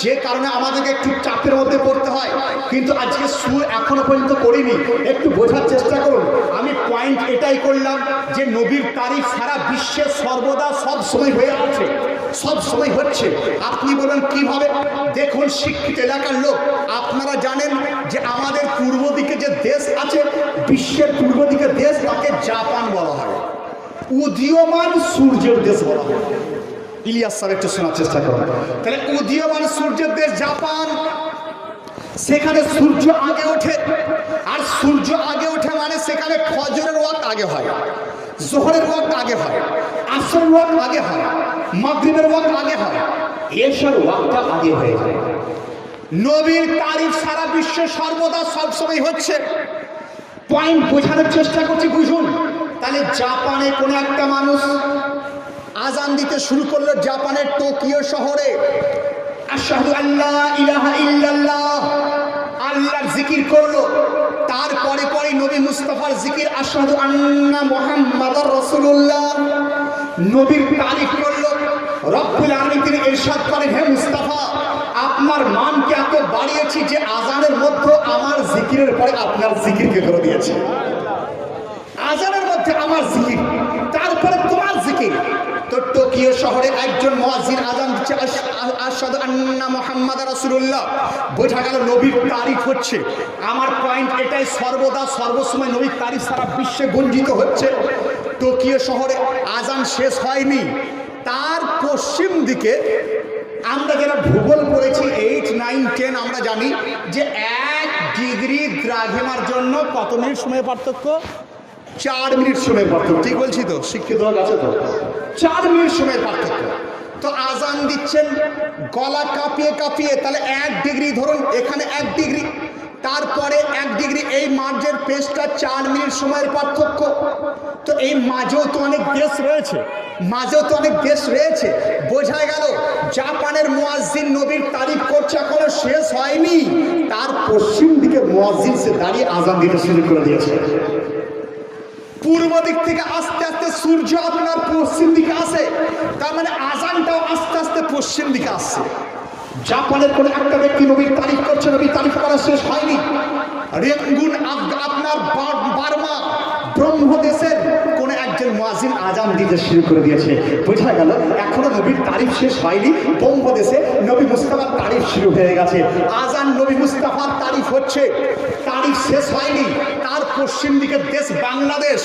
যে কারণে আমাদেরকে একটু চাপের মধ্যে পড়তে হয়। কিন্তু আজকে সুর এখনো পর্যন্ত করিনি, একটু বোঝার চেষ্টা করুন। আমি পয়েন্ট এটাই করলাম যে নবীর তারিখ সারা বিশ্বে সর্বদা সব সময় হয়ে আছে, সব সময় হচ্ছে। আপনি বলেন কিভাবে? দেখুন শিক্ষিত এলাকার লোক, আপনারা জানেন যে আমাদের পূর্ব দিকে যে দেশ আছে, বিশ্বের পূর্ব দিকে দেশ, তাকে জাপান বলা হয়, উদীয়মান সূর্যের দেশ বলা হয়। ইলিয়াস স্যার একটু শোনার চেষ্টা করুন। তাহলে উদীয়মান সূর্যের দেশ জাপান, সেখানে সূর্য আগে ওঠে, আর সূর্য আগে ওঠে মানে সেখানে ফজরের ওয়াক্ত আগে হয়, জোহরের ওয়াক্ত আগে হয়, আসরের ওয়াক্ত আগে হয়, মাগরিবের ওয়াক্ত আগে হয়, এশার ওয়াক্তটা আগে হয়ে যায়। নবীর তারিফ সারা বিশ্বে সর্বদা সবসময় হচ্ছে। পয়েন্ট বোঝানোর চেষ্টা করছি, বুঝুন। তাহলে জাপানে কোনো একটা মানুষ আজান দিতে শুরু করলো, জাপানের টোকিও শহরে, আশহাদু আল্লা ইলাহা ইল্লাল্লাহ, আল্লাহর জিকির করলো। তারপরে পরে নবী মুস্তাফার জিকির আশহাদু আন্না মুহাম্মাদুর রাসূলুল্লাহ, নবীর তারিফ করলো। রব্বুল আলামিন তিনি ইরশাদ করেন, হে মুস্তাফা, আপনার মানকে এত বাড়িয়েছি যে আজানের মধ্যে আমার জিকিরের পরে আপনার জিকিরকে করে দিয়েছে। আজানের মধ্যে আমার জিকির, তারপরে তোমার জিকির। তো টোকিও শহরে একজন মুয়াজ্জিন আজান দিচ্ছে, আশহাদু আন্না মুহাম্মাদুর রাসূলুল্লাহ। বোঝা গেল নবীর তারিফ হচ্ছে। আমার পয়েন্ট এটাই, সর্বদা সর্বসময় নবীর তারিফ সারা বিশ্বে গঞ্জিত হচ্ছে। টোকিও শহরে আজান শেষ হয়নি, তার পশ্চিম দিকে আমরা যারা ভূগোল পড়েছি 8, 9, 10 আমরা জানি যে 1 ডিগ্রি দ্রাঘিমার জন্য কত মিনিট সময় পার্থক্য? 4 মিনিট সময় পার্থক্য। ঠিক বলছি তো? শিক্ষিত লোক আছে তো? 4 মিনিট সময় পার্থক্য। তো আজান দিচ্ছেন গলা কাঁপিয়ে কাঁপিয়ে, তাহলে 1 ডিগ্রি ধরুন, এখানে 1 ডিগ্রি, তারপরে 1 ডিগ্রি, এই মার্জের পেজটা 4 মিনিট সময়ের পার্থক্য। তো এই মাঝেও তো অনেক দেশ রয়েছে, বোঝা গেল জাপানের মুয়াজ্জিন নবীর তারিফ করছে, এখনো শেষ হয়নি, তার পশ্চিম দিকে মুয়াজ্জিন সে দাঁড়িয়ে আজান দিতে শুরু করে দিয়েছে। পূর্ব দিক থেকে আস্তে আস্তে সূর্য আপনার পশ্চিম দিকে আসে, তার মানে আজানটাও আস্তে আস্তে পশ্চিম দিকে আসছে। জাপানের কোন একটা ব্যক্তি নবীর তারিফ করছে, নবীর তারিফ করা শেষ হয়নি। রেঙ্গুন আপনার বার্মা ব্রহ্মদেশের কোন একজন মুয়াজ্জিন আজান দিতে শুরু করে দিয়েছে। বোঝা গেল এখনো নবীর তারিফ শেষ হয়নি, ব্রহ্মদেশে নবী মুস্তাফার তারিফ শুরু হয়ে গেছে। আজান নবী মুস্তাফার তারিফ হচ্ছে, তারিফ শেষ হয়নি। তার পশ্চিম দিকের দেশ বাংলাদেশ,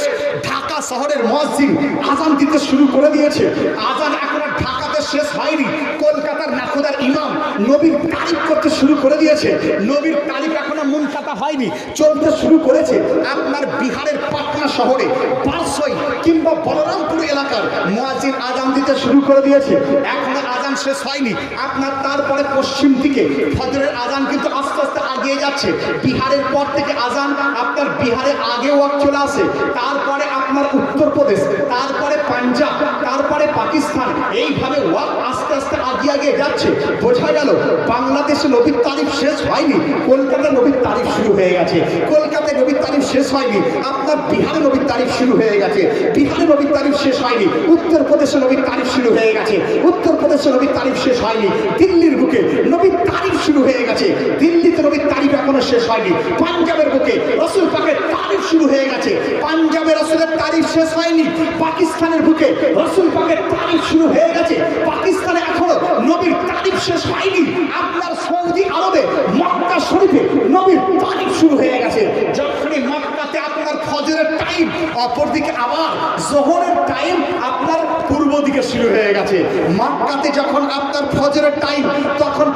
ঢাকা শহরের মুয়াজ্জিন আজান দিতে শুরু করে দিয়েছে। আজান এখনো ঢাকাতে শেষ হয়নি, কলকাতার নাখোদার ইমাম নবীর তারিফ করতে শুরু করে দিয়েছে। নবীর তারিফ এখনো মুনকাতা হয়নি, চলতে শুরু করেছে। আপনার বিহারের পাটনা শহরে, বারসই কিংবা বলরামপুর এলাকার মুয়াজ্জিন আজান দিতে শুরু করে দিয়েছে, এখনো আজান শেষ হয়নি। আপনার তারপরে পশ্চিম দিকে ফজরের আজান কিন্তু আস্তে আস্তে আগিয়ে যাচ্ছে। বিহারের পর থেকে আজান আপনার বিহারের আগে ওয়াক্ত চলে আসে, তারপরে আপনার উত্তরপ্রদেশ, তারপরে পাঞ্জাব, তারপরে পাকিস্তান, এইভাবে ওয়াক্ত আস্তে আস্তে আগিয়ে যাচ্ছে। বোঝা গেল বাংলাদেশে নবীর তারিফ শেষ হয়নি, কলকাতায় নবীর তারিফ শুরু হয়ে গেছে। কলকাতায় নবীর তারিফ শেষ হয়নি, আপনার বিহারে নবীর তারিফ শুরু হয়ে গেছে। বিহারে নবীর তারিফ শেষ হয়নি, উত্তরপ্রদেশে নবীর তারিফ শুরু হয়ে গেছে। উত্তরপ্রদেশে নবীর তারিফ শেষ হয়নি, দিল্লির বুকে নবীর তারিফ শুরু হয়ে গেছে। দিল্লিতে নবীর তারিফ এখনো শেষ হয়নি। পাঞ্জাবের বুকে রাসূল পাকের তারিফ শুরু হয়ে গেছে, পাঞ্জাবের রাসূলের তারিফ শেষ হয়নি। পাকিস্তানের বুকে রাসূল পাকের তারিফ শুরু হয়ে গেছে, পাকিস্তানে এখনো নবীর তারিফ শেষ হয়নি। আপনার সৌদি আরবে মক্কা শরীফে নবীর তারিফ শুরু হয়ে গেছে। যখনই মক্কাতে আপনার ফজরের টাইম, অপরদিকে আবার জোহরের টাইম আপনার পূর্ব দিকে শুরু হয়ে গেছে। মক্কাতে যখন আপনার ফজরের টাইম, তখন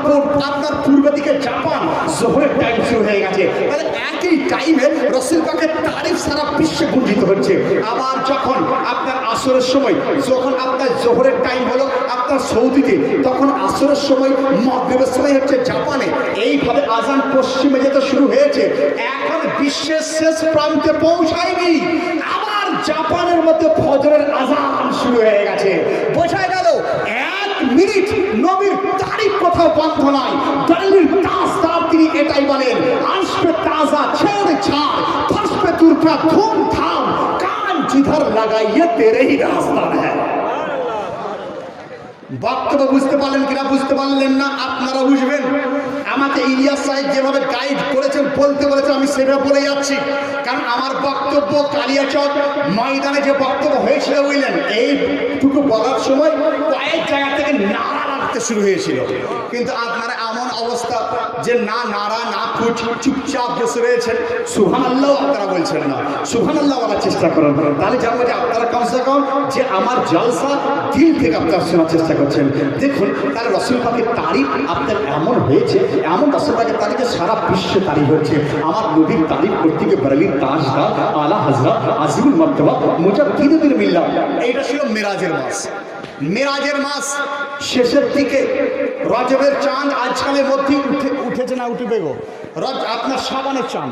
আপনার পূর্ব দিকে জাপান জোহরের টাইম শুরু হয়ে গেছে। তাহলে একই টাইমে রাসূল পাকের তারিফ সারা বিশ্বে গুঞ্জিত হচ্ছে। আবার যখন আপনার আসরের সময়, যখন আপনার জোহরের টাইম হলো আপনার সৌদিতে, তখন আসরের সময়, মাগরিবের সময় হচ্ছে জাপানে। এইভাবে আজান পশ্চিমে যেতে শুরু হয়েছে, এখন বিশ্বের শেষ প্রান্তে পৌঁছায়নি, আবার জাপানের মধ্যে ফজরের আজান শুরু হয়ে গেছে। বোঝা গেল 1 মিনিট নবীর তারিখ কোথাও বন্ধ নয়। দিল্লির তাজদার তিনি এটাই বলেন, আসবে তাজা ছেড়ে ছাড়, ফাসবে তুরকা ধুম থাম, কান জিধর লাগাইয়ে তেরে হি রাস্তা হ্যায়। বক্তব্য বুঝতে পারলেন কিনা? বুঝতে পারলেন না, আপনারা বুঝবেন। আমাকে ইলিয়াস সাহেব যেভাবে গাইড করেছেন, বলতে বলেছেন, আমি সেভাবে বলে যাচ্ছি। কারণ আমার বক্তব্য কালিয়াচক ময়দানে যে বক্তব্য হয়েছিল বুঝলেন, এইটুকু বলার সময় কয়েক জায়গা থেকে নাড়া লাগতে শুরু হয়েছিল। কিন্তু আপনারা এমন অবস্থা যে না নাড়া না চুপচাপ বসে রয়েছেন, সুবহানাল্লাহ আপনারা বলছেন না। সুবহানাল্লাহ বলার চেষ্টা করেন, তাহলে জানবো যে আপনারা কমসে কম যে আমার জলসা দিল থেকে আপনার শোনার চেষ্টা করছেন। দেখুন তার রসুল পাকের তারিফ আপনার এমন হয়েছে, এমন রসুল পাকের তারিফে সারা বিশ্বে তারিফ হয়েছে। আমার নবীর তারিফ করতে গিয়ে বরেলির তাজদার আলা হযরত আজিমুল মারতাবা মুজাদ্দিদুল মিল্লাহ। এইটা ছিল মেরাজের মাস। মেরাজের মাস শেষের দিকে, রজবের চাঁদ আজকালের মধ্যে উঠেছে না উঠবে গো, আপনার শাবানের চাঁদ,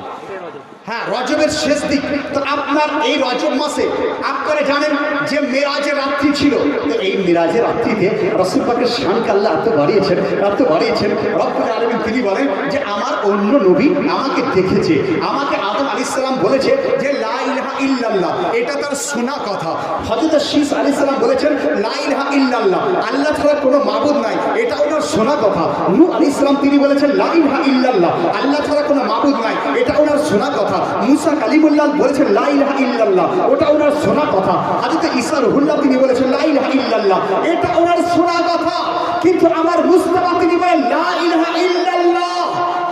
হ্যাঁ রজবের শেষ দিক। তো আপনার এই রজব মাসে আপনারা জানেন যে মেরাজের রাত্রি ছিল। তো এই মেরাজের রাত্রিতে রাসূল পাকের শানকে আল্লাহ এত বাড়িয়েছেন, এত বাড়িয়েছেন। রব্বুল আলামিন তিনি বলেন যে আমার অন্য নবী আমাকে দেখেছে, আমাকে আদম আলাইহিস সালাম বলেছে যে লা ইলাহা ইল্লাল্লাহ, এটা তার শোনা কথা। হযরত শীস আলাইহিস সালাম বলেছেন লা ইলাহা ইল্লাল্লাহ, আল্লাহ ছাড়া কোনো মাবুদ নাই, এটা ওনার শোনা কথা। নূহ আলাইহিস সালাম তিনি বলেছেন লা ইলাহা ইল্লাল্লাহ, আল্লাহ ছাড়া কোনো মাবুদ নাই, এটা ওনার শোনা কথা। মুসা কালিমুল্লাহ বলেছেন লা ইলাহা ইল্লাল্লাহ, ওটা ওনার শোনা কথা। হযরত ঈসা রুহুল্লাহ তিনি বলেছেন লা ইলাহা ইল্লাল্লাহ, এটা ওনার শোনা কথা। কিন্তু আমার মুস্তাফা তিনি বলেন লা ইলাহা ইল্লাল্লাহ,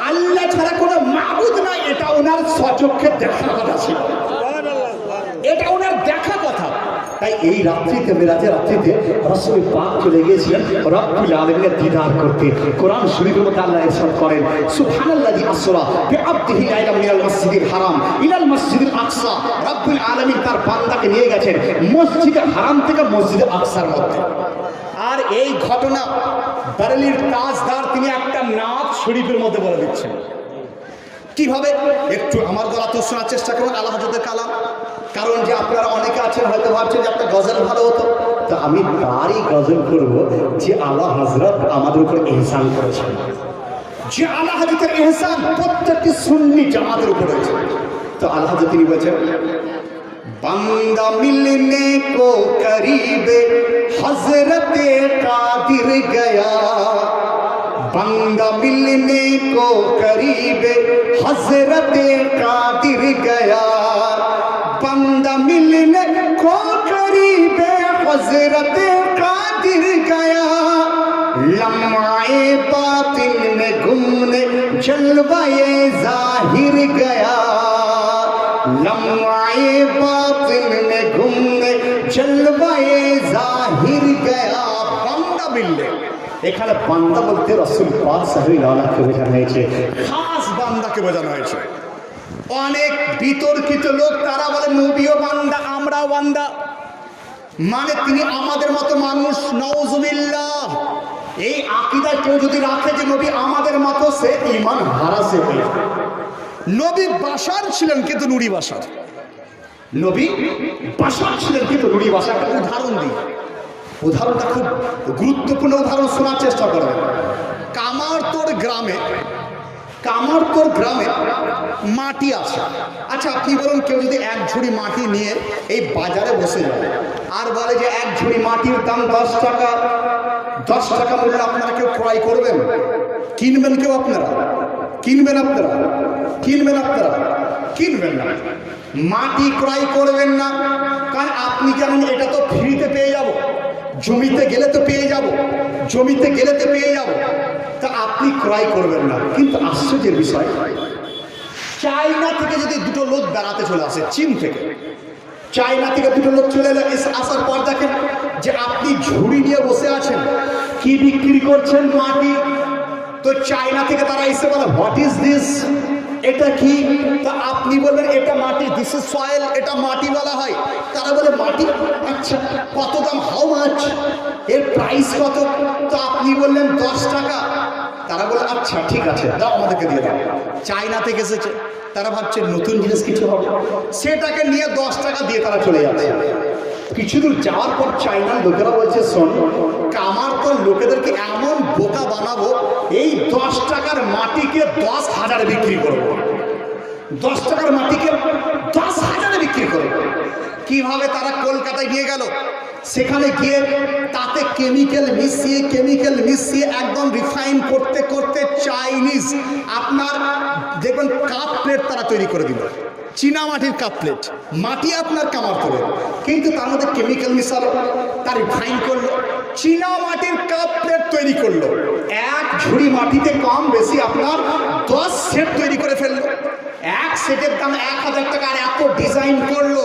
আল্লাহ ছাড়া কোনো মাবুদ নাই, এটা ওনার সচক্ষে দেখার কথা ছিল, এটা ওনার দেখা কথা। তাই এই রাত্রিতে, মেরাজের রাত্রিতে রাসূল পাক চলে গিয়েছিলেন রব্বুল আলামিনের দিদার করতে। কোরআন শরীফের মধ্যে আল্লাহ ইরশাদ করেন সুবহানাল্লাযী আসরা বিআবদিহি লাইলাম মিনাল মাসজিদিল হারাম ইলাল মাসজিদিল আকসা। রব্বুল আলামিন তার বান্দাকে নিয়ে গেছেন মসজিদে হারাম থেকে মসজিদে আকসার মধ্যে। আর এই ঘটনা বারেলির তাজদার তিনি একটা নাত শরীফের মধ্যে বলে দিচ্ছেন। কিভাবে একটু আমার গলা তো শোনার চেষ্টা করুন আলা হযরতের কালাম। কারণ যে আপনারা অনেকে আছেন হয়তো ভাবছেন যে একটা গজল ভালো হতো, তো আমি তারই গজল করব যে আলা হযরত আমাদের উপর ইহসান করেছেন, যে আলা হযরতের ইহসান প্রত্যেকটি সুন্নি জামাতের উপর রয়েছে। তো আলা হযরত তিনি বলেছেন বান্দা মিলনে কো করিবে হযরতে কাদির গয়া, बंदा मिलने को करीब हजरत कादिर गया, बंदा मिलने को करीब हजरत कादिर गया, लम्हाए बातिन में घूमने जलवाए जाहिर गया, लम्हाए बातिन में घूमने जलवाए जाहिर गया। बंदा मिलने, এখানে বান্দা বলতে রাসূল পাক সাল্লাল্লাহু আলাইহি ওয়াসাল্লামকে বোঝানো হয়েছে, খাস বান্দাকে বোঝানো হয়েছে। অনেক বিতর্কিত লোক তারা বলে নবীও বান্দা আমরাও বান্দা, মানে তিনি আমাদের মতো মানুষ। নাউজুবিল্লাহ, এই আকীদা কেউ যদি রাখে যে নবী আমাদের মতো, সে ঈমান হারাছে হয়ে যাবে। নবী বাশার ছিলেন কিন্তু নুরি বাশার, নবী বাশার ছিলেন কিন্তু নুরি বাশার। একটা উদাহরণ দিই, উদাহরণটা খুব গুরুত্বপূর্ণ উদাহরণ, শোনার চেষ্টা করবেন। কামারতোর গ্রামে মাটি আছে। আচ্ছা আপনি বলুন, কেউ যদি এক ঝুড়ি মাটি নিয়ে এই বাজারে বসে যায় আর বলে যে এক ঝুড়ি মাটির দাম 10 টাকা, 10 টাকা বললে আপনারা কেউ ক্রয় করবেন? কিনবেন কেউ? আপনারা কিনবেন? কিনবেন না, মাটি ক্রয় করবেন না। কারণ আপনি জানেন এটা তো ফ্রিতে পেয়ে যাব, জমিতে গেলে তো পেয়ে যাব, তা আপনি ক্রয় করবেন না। কিন্তু আশ্চর্যের বিষয়, চায়না থেকে যদি দুটো লোক বেড়াতে চলে আসে, চীন থেকে, চায়না থেকে দুটো লোক চলে আসার পর দেখেন যে আপনি ঝুড়ি নিয়ে বসে আছেন, কি বিক্রি করছেন? মাটি। তো চায়না থেকে তারা এসে বলে হোয়াট ইজ দিস, এটা কি? তা আপনি বলবেন এটা মাটি, দিস ইজ সয়েল, এটা মাটি বলা হয়। তারা বলে মাটি, আচ্ছা কত দাম, হাউ মাচ, এর প্রাইস কত? তো আপনি বললেন 10 টাকা। তারা বলে আচ্ছা ঠিক আছে, দাও আমাদেরকে দিয়ে দাও। চায়না থেকে এসেছে, তারা ভাবছে নতুন জিনিস কিছু হবে, সেটাকে নিয়ে 10 টাকা দিয়ে তারা চলে যাচ্ছে। কিছু দূর যাওয়ার পর চায়নার লোকেরা বলছে শোন, কামারতোর লোকেদেরকে এমন বোকা বানাবো, এই 10 টাকার মাটিকে 10,000 বিক্রি করবো, 10 টাকার মাটিকে 10,000 বিক্রি করবো। কিভাবে? তারা কলকাতায় নিয়ে গেল, সেখানে গিয়ে তাতে কেমিক্যাল মিশিয়ে একদম রিফাইন করতে করতে চাইনিজ আপনার দেখবেন কাপ প্লেট তারা তৈরি করে দিল, চীনা মাটির কাপ প্লেট, মাটি আপনার কামারতোরের, কিন্তু তার মধ্যে কেমিক্যাল মিশালো, তার রিফাইন করলো, চীনা মাটির কাপ প্লেট তৈরি করলো। এক ঝুড়ি মাটিতে কম বেশি আপনার 10 সেট তৈরি করে ফেললো। এক সেটের দাম 1000 টাকা, আর এত ডিজাইন করলো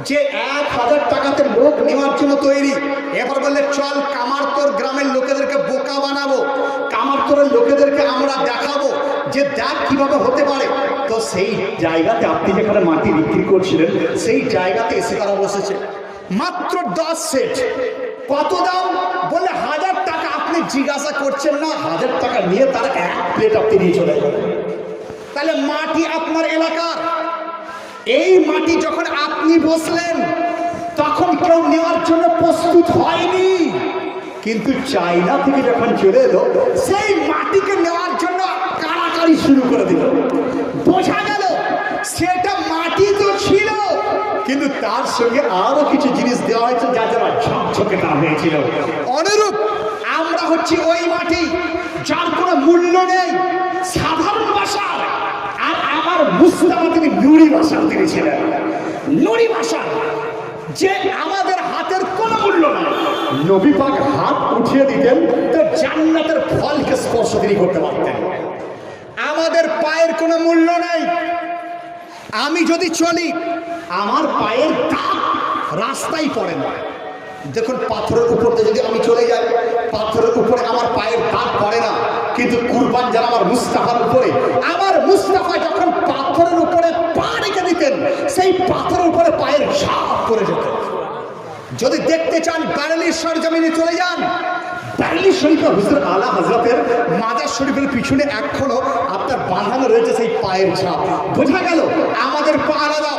যে 1000 টাকাতে লোক নেওয়ার জন্য তৈরি। এবার বললে চল কামারতোর গ্রামের লোকেদেরকে বোকা বানাবো, কামারতোরের লোকেদেরকে আমরা দেখাবো যে দেখ কিভাবে হতে পারে। তো সেই জায়গাতে আপনি যেখানে মাটি বিক্রি করছিলেন সেই জায়গাতে এসে তারা বসেছে। মাত্র 10 সেট। কত দাম? বলে 1000 টাকা। আপনি জিজ্ঞাসা করছেন না, 1000 টাকা নিয়ে তারা 1 প্লেট আপনি নিয়ে চলে গেলেন। তাহলে মাটি আপনার এলাকার, এই মাটি যখন আপনি বসলেন তখন কেউ নেওয়ার জন্য প্রস্তুত হয়নি, কিন্তু চায়না থেকে যখন চলে এলো সেই মাটিকে নেওয়ার জন্য কাড়াকাড়ি শুরু করে দিল। বোঝা গেল সেটা মাটি তো ছিল, কিন্তু তার সঙ্গে আরো কিছু জিনিস দেওয়া হয়েছে যা যারা ঝকঝকে দাম হয়েছিল। অনুরূপ আমরা হচ্ছি ওই মাটি যার কোনো মূল্য নেই, সাধারণ ভাষার। আর আমার মুস্তাফা তিনি নুরি ভাষার তিনি ছিলেন, নুরি ভাষা, যে আমাদের হাতের কোনো মূল্য নাই। নবী পাক হাত উঠিয়ে দিতেন তো জান্নাতের ফলকে স্পর্শ তিনি করতে পারতেন। আমাদের পায়ের কোনো মূল্য নাই। আমি যদি চলি আমার পায়ের দাগ রাস্তায় পড়ে না। দেখুন পাথরের উপর দিয়ে যদি আমি চলে যাই, পাথরের উপরে আমার পায়ের দাগ পড়ে না, কিন্তু কুরবান যারা আমার মুস্তাফার উপরে, আমার মুস্তাফা যখন পাথরের উপরে পা রেখে দিতেন সেই পাথরের উপরে পায়ের ছাপ পড়ে যেত। যদি দেখতে চান বারেলির সরজমিনে চলে যান, বারেলি শরীফে হুজুর আলা হযরতের মাজার শরীফের পিছনে এখনো আপনার বাঁধানো রয়েছে সেই পায়ের ছাপ। বোঝা গেল আমাদের পা আলাদা,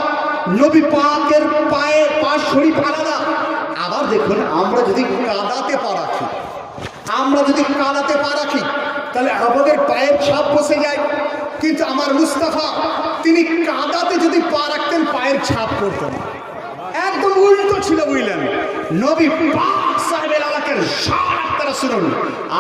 নবী পাকের পায়ে পা শরীফ আলাদা। আবার দেখুন আমরা যদি কাদাতে পা রাখি, আমরা যদি কাদাতে পা রাখি তাহলে আমাদের পায়ের ছাপ বসে যায়, কিন্তু আমার মুস্তাফা তিনি কাদাতে যদি পা রাখতেন পায়ের ছাপ পড়তো না। একদম উল্টো ছিল, বুঝলেন? নবী পাক সাহেবের এলাকার শান আপনারা শুনুন,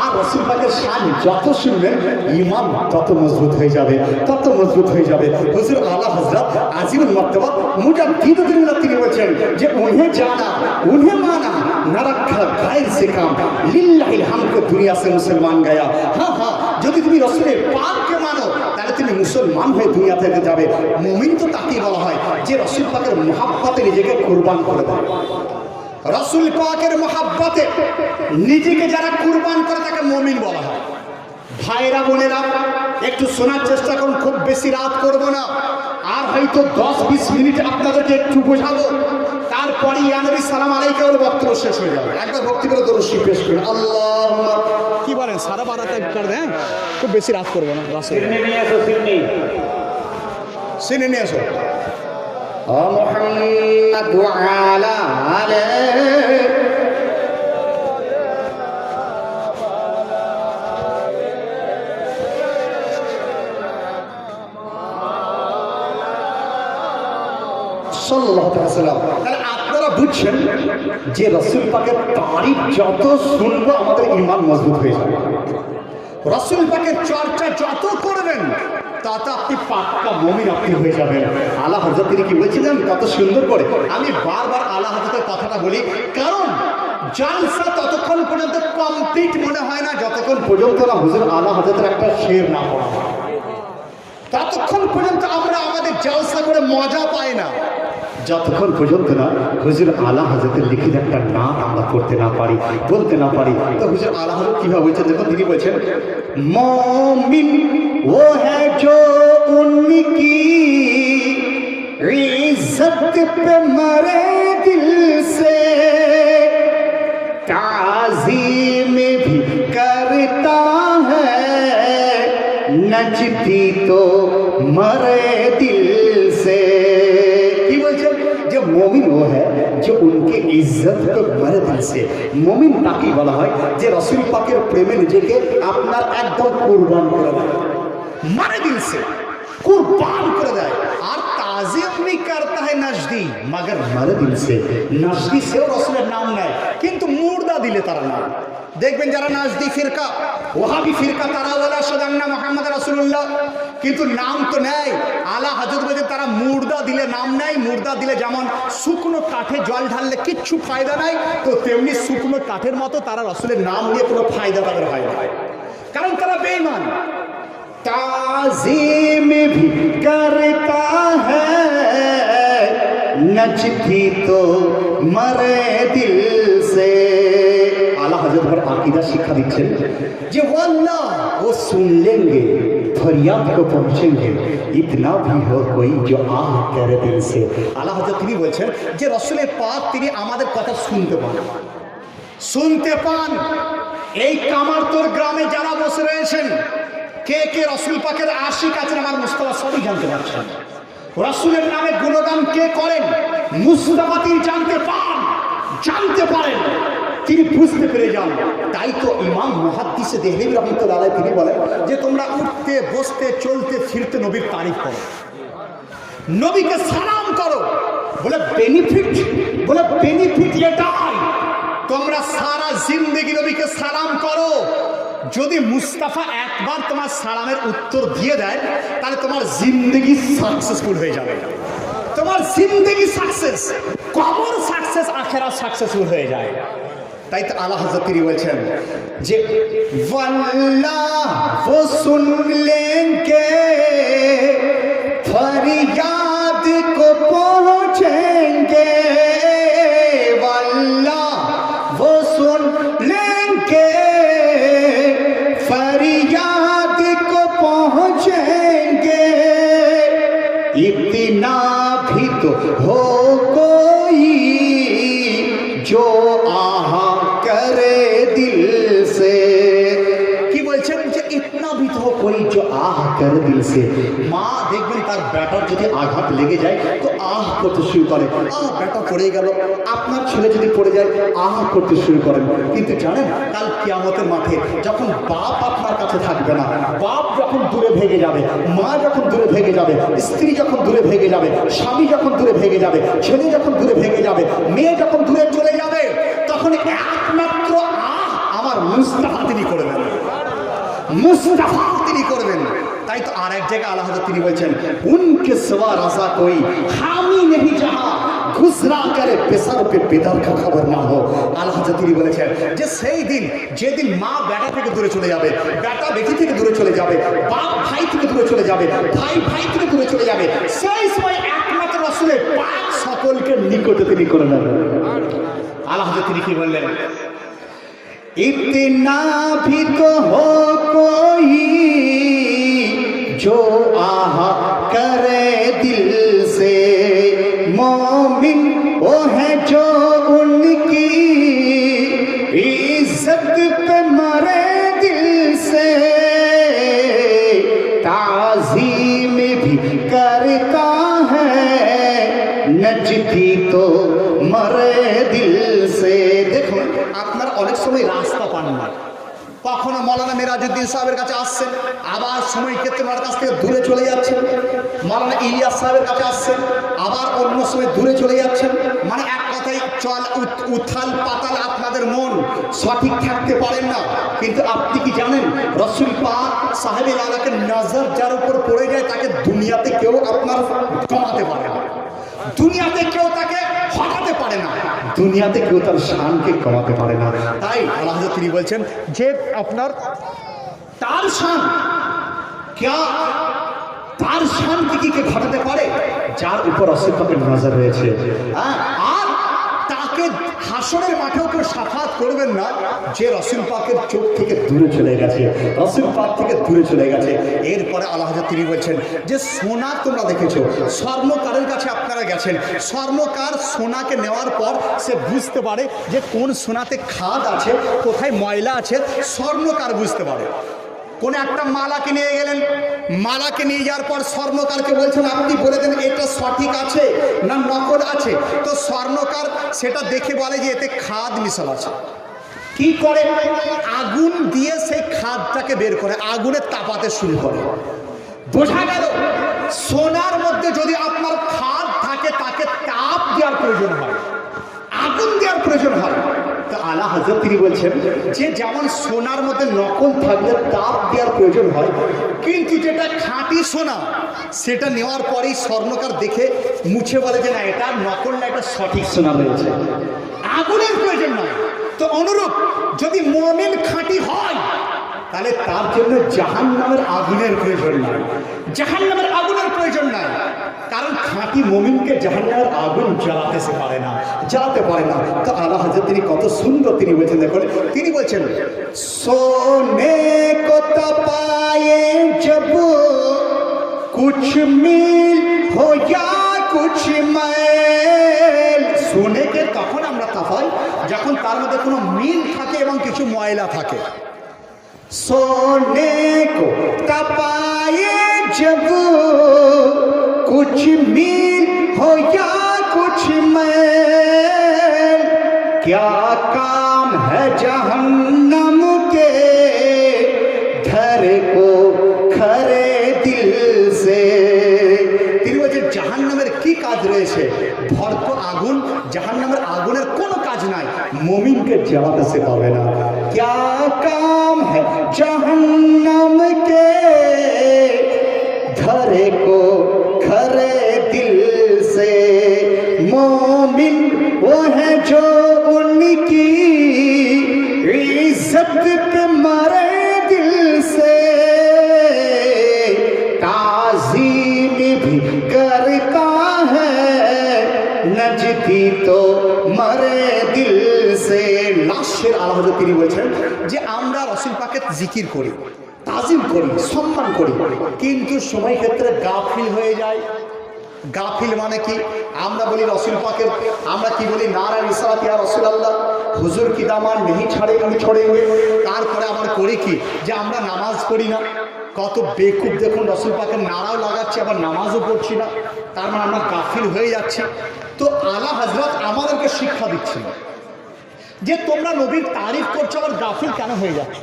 আর রাসূল পাকের শান যত শুনবেন ঈমান তত মজবুত হয়ে যাবে, তত মজবুত হয়ে যাবে। হুজুর আলা হযরত আজিমুল মারতাবা মুজাদ্দিদুল্লাহ তিনি বলছেন যে উन्हें जाना उन्हें माना न रखा गायर से काम लिल्लाहिल हामद दुनिया से मुसलमान गया। हाँ हाँ, যদি তুমি রাসূলের পাককে মানো তাহলে তুমি মুসলমান হয়ে দুনিয়া থেকে যাবে। মুমিন তো তাকেই বলা হয় যে রাসূল পাকের মহব্বতে নিজেকে কুরবান করে দেয়। রাসূল পাকের মহব্বতে নিজেকে যারা কুরবান করে তাকে মুমিন বলা হয়। ভাইরা বোনেরা একটু শোনার চেষ্টা করুন, খুব বেশি রাত করব না, আর হয়তো 10-20 মিনিট আপনাদেরকে একটু বোঝাবো, তারপরে ইয়া নবী সালাম আলাইকা বলে বক্তব্য শেষ হয়ে যাবে। একবার ভক্তি করে দরুদ শরীফ পেশ করুন। আল্লাহুম্মা, কি বলেন 12:30 করে দেন, খুব বেশি রাত করব না। সিনে নিয়ে আসো, সিনে নিয়ে আসো। ও মুহাম্মদ ওয়া আলা আলিহি সাল্লাল্লাহু আলাইহি ওয়াসাল্লাম। তাহলে আপনারা বুঝছেন যে রাসূল পাকের তারিফ যত শুনবো আমাদের ঈমান মজবুত হয়ে যাবে। রাসূল পাকের চর্চা যত করবেন তত আপনি পাক্কা মুমিন আপনি হয়ে যাবেন। আলা হযরত তিনি কি বলছিলেন কত সুন্দর করে। আমি বারবার আলা হযরতের কথাটা বলি, কারণ জালসা ততক্ষণ পর্যন্ত কমপ্লিট মনে হয় না যতক্ষণ পর্যন্ত না হুজুর আলা হযরতের একটা শের না পড়া হয়। ততক্ষণ পর্যন্ত আমরা আমাদের জলসা করে মজা পাই না, যতক্ষণ পর্যন্ত না হুজুর আলা হযরতের লিখিত একটা নাম আমরা করতে না পারি, বলতে না পারি। তো হুজুর আলা হযরত কিভাবে বলছেন দেখুন, তিনি বলছেন মুমিন वो है जो उनकी इज्जत पे मरे दिल से, ताज़ीम भी करता है, नचती तो मरे दिल से। কি বলছেন যে মুমিন ও है जो उनके इज्जत पे मरे दिल से। মুমিন তাকে বলা হয় যে রাসূল পাকের প্রেমে নিজেকে আপনার একদম কুরবান করে দেয়, মারে দিল সে কুরবান করে দেয়। আর তাজিম भी करता है नजदी, मगर মারে দিল সে। নজদি সেও রাসূলের নাম নেয়, কিন্তু মুর্দা দিলে তারা নাম। দেখবেন যারা নাজদি ফিরকা, ওহাবি ফিরকা, তারা বলে সাদান্না মুহাম্মদ রাসূলুল্লাহ, কিন্তু নাম তো নেয়। আলা হযরত বলেন তারা মুর্দা দিলে নাম নেয়। মুর্দা দিলে যেমন শুকনো কাঠে জল ঢাললে কিচ্ছু ফায়দা নাই, তো তেমনি শুকনো কাঠের মতো তারা রাসূলের নাম নিয়ে কোনো ফায়দা তাদের হয় না, কারণ তারা বেঈমান। ताज़ीम भी करता है, नचती तो मरे दिल से। आला हजरत पर आकीदा शिक्षा दिच्छेन जे वल्लाह वो सुन लेंगे, फरियाद को पहुंचेंगे, इतना भी हो कोई जो आह करे दिल से। আলা হযরত তিনি বলছেন যে রাসূলের পাক তিনি আমাদের কথা শুনতে পান। এই কামারতোর গ্রামে যারা বসে রয়েছেন, কে কে রাসূল পাকের আশিক আছেন আমার মুস্তাফা সবই জানতে পারছেন। রাসূলের নামে গুণগান কে করেন মুস্তাফা তিনি জানতে পারেন, তিনি বুঝতে পেরে যান। তাই তো ইমাম মুহাদ্দিস দেহলভী রাহমাতুল্লাহ আলাইহি তিনি বলেন যে তোমরা উঠতে বসতে চলতে ফিরতে নবীর তারিফ করো, নবীকে সালাম করো। বলে বেনিফিট এটাই, তোমরা সারা জিন্দেগি নবীকে সালাম করো। যদি মুস্তাফা একবার তোমার সালামের উত্তর দিয়ে দেয় তাহলে তোমার জিন্দেগি সাকসেসফুল হয়ে যাবে। তোমার জিন্দেগি সাকসেস, কবর সাকসেস, আখিরাত সাকসেসফুল হয়ে যায়। তাই তো আলা হযরত তিনি বলছেন যে ওয়াল্লাহ वो सुन लेंगे फरियाद को पहुंचेंगे, वल्लाह वो सुन लेंगे फरियाद को पहुंचेंगे, इतना भी तो हो कोई जो आह करे दिल से। কি বলছেন যে ইতনা भी तो हो कोई जो आह करे दिल से। মা দেখবেন তার বেটার যদি আঘাত লেগে যায় তো আহ করতে শুরু করে, বেটা পড়ে গেল। আপনার ছেলে যদি পড়ে যায় আহ করতে শুরু করেন। কিন্তু জানেন কাল কিয়ামতের মাঠে যখন বাপ আপনার কাছে থাকবে না, বাপ যখন দূরে ভেগে যাবে, মা যখন দূরে ভেগে যাবে, স্ত্রী যখন দূরে ভেগে যাবে, স্বামী যখন দূরে ভেগে যাবে, ছেলে যখন দূরে ভেগে যাবে, মেয়ে যখন দূরে চলে যাবে, তখন একমাত্র আহ আমার মুস্তাফা তিনি করবেন, মুস্তাফা তিনি করবেন। তাই তো আর এক জায়গায় আলা হযরত তিনি বলছেন উনকে সিওয়া রাজা কোই হামি নেহি জাহা গুজরা করে বেসর পে বেদার কা খবর না হো। আলা হযরত তিনি বলেছেন যে সেই দিন যেদিন মা বেটা থেকে দূরে চলে যাবে, বেটা বেটি থেকে দূরে চলে যাবে, বাপ ভাই থেকে দূরে চলে যাবে, ভাই ভাই থেকে দূরে চলে যাবে, সেই সময় একমাত্র রাসূলের পাক সকলকে নিকটে তিনি করে নেবেন। আলা হযরত তিনি কি বললেন, इतना भी तो हो कोई जो आह करे दिल से, मोमिन वो है जो उनकी इज्जत पे मरे दिल से, ताज़ीम भी करता है नचती तो मरे दिल से। देखो আপনার অনেক সময় রাস্তা পান না, কখনো মৌলানা মিরাজউদ্দিন সাহেবের কাছে আসছেন, আবার সময় ক্ষেত্রে ওনার কাছ থেকে দূরে চলে যাচ্ছেন, মৌলানা ইলিয়াস সাহেবের কাছে আসছেন, আবার অন্য সময় দূরে চলে যাচ্ছেন। মানে এক কথায় চল উথাল পাতাল আপনাদের মন সঠিক থাকতে পারেন না। কিন্তু আপনি কি জানেন রাসূল পাক সাহেবে লালাকে নজর যার উপর পড়ে যায় তাকে দুনিয়াতে কেউ আপনার কমাতে পারে না, দুনিয়াতে কেউ তাকে হটাতে পারে না, দুনিয়াতে কেউ তার শানকে কমাতে পারে না। তাই আল্লাহ হযরত তিনি বলছেন যে আপনার তার শান क्या তার শানকে কি কে ঘটাতে পারে যার উপর রাসূল পাকের নজর রয়েছে। আর তাকে হাসরের মাঠেও কেউ শাফাত করবেন না যে রাসূল পাকের চোখ থেকে দূরে চলে গেছে, রাসূল পাক থেকে দূরে চলে গেছে। এরপরে আল্লাহ হযরত তিনি বলছেন যে সোনা তোমরা দেখেছো, স্বর্ণকারের কাছে আপনারা গেছেন, স্বর্ণকার সোনাকে নেওয়ার পর সে বুঝতে পারে যে কোন সোনাতে খাদ আছে, কোথায় ময়লা আছে, স্বর্ণকার বুঝতে পারে। কোন একটা মালাকে নিয়ে গেলেন, মালাকে নিয়ে যাওয়ার পর স্বর্ণকারকে বলছেন আপনি বলে দেন এটা সঠিক আছে না নকল আছে। তো স্বর্ণকার সেটা দেখে বলে যে এতে খাদ মিশাল আছে। কি করে? আগুন দিয়ে সেই খাদটাকে বের করে আগুনে তাপাতে শুরু করে। বোঝা গেল সোনার মধ্যে যদি আপনার খাদ থাকে তাকে তাপ দেওয়ার প্রয়োজন হয়, আগুন দেওয়ার প্রয়োজন হয়। তো আলা হযরত তিনি বলছেন যে যেমন সোনার মধ্যে নকল থাকলে তাপ দেওয়ার প্রয়োজন হয়, কিন্তু যেটা খাঁটি সোনা সেটা নেওয়ার পরেই স্বর্ণকার দেখে মুছে বলে যে না এটা নকল না, এটা সঠিক সোনা রয়েছে, আগুনের প্রয়োজন নয়। তো অনুরূপ যদি মুমিন খাঁটি হয় তাহলে তার জন্য জাহান্নামের আগুনের প্রয়োজন নাই, জাহান্নামের আগুনের প্রয়োজন নাই। কারণ খাঁটি মুমিনকে জাহান্নামের আগুন জ্বালাতে পারে না। তো আলা হযরত তিনি কত সুন্দর তিনি বলছেন, দেখুন তিনি বলছেন সোনে কো तपाए जब कुछ मिल हो या कुछ मैल, সোনেকে তখন আমরা তাপাই যখন তার মধ্যে কোনো মিল থাকে এবং কিছু ময়লা থাকে। सोने को तपाए जब कुछ मील हो या कुछ मैल, क्या काम है जहन्नम के घर को खरे दिल से। তিনি বলছেন জাহান্নামের কি কাজ রয়েছে? ভর্ত আগুন, জাহান্নামের আগুনের কোনো কাজ নাই, মুমিনকে জ্বালাতে সে পাবে না। क्या काम है जहन्नम के घर को खरे दिल से, मोमिन वो है जो उनकी इज्जत पे मरे दिल से, ताज़ीम भी करता है नजदी तो मरे दिल से। লাশের আলা হযরত তিনি বলছেন যে আমরা রাসূল পাকের জিকির করি, তাজিম করি, সম্মান করি, কিন্তু সময় ক্ষেত্রে গাফিল হয়ে যায়। গাফিল মানে কি? আমরা বলি রাসূল পাকের, আমরা কি বলি নারা রিসালাত ইয়া রাসূলুল্লাহ, হুজুর কি দামান নেই ছড়েঙ্গে। তারপরে আবার করি কি যে আমরা নামাজ পড়ি না। কত বেকুব দেখুন, রাসূল পাকের নারাও লাগাচ্ছি আবার নামাজও পড়ছি না, তার মানে আমরা গাফিল হয়ে যাচ্ছি। তো আলা হযরত আমাদেরকে শিক্ষা দিচ্ছেন যে তোমরা নবীর তারিফ করছো আবার গাফিল কেন হয়ে যাচ্ছ?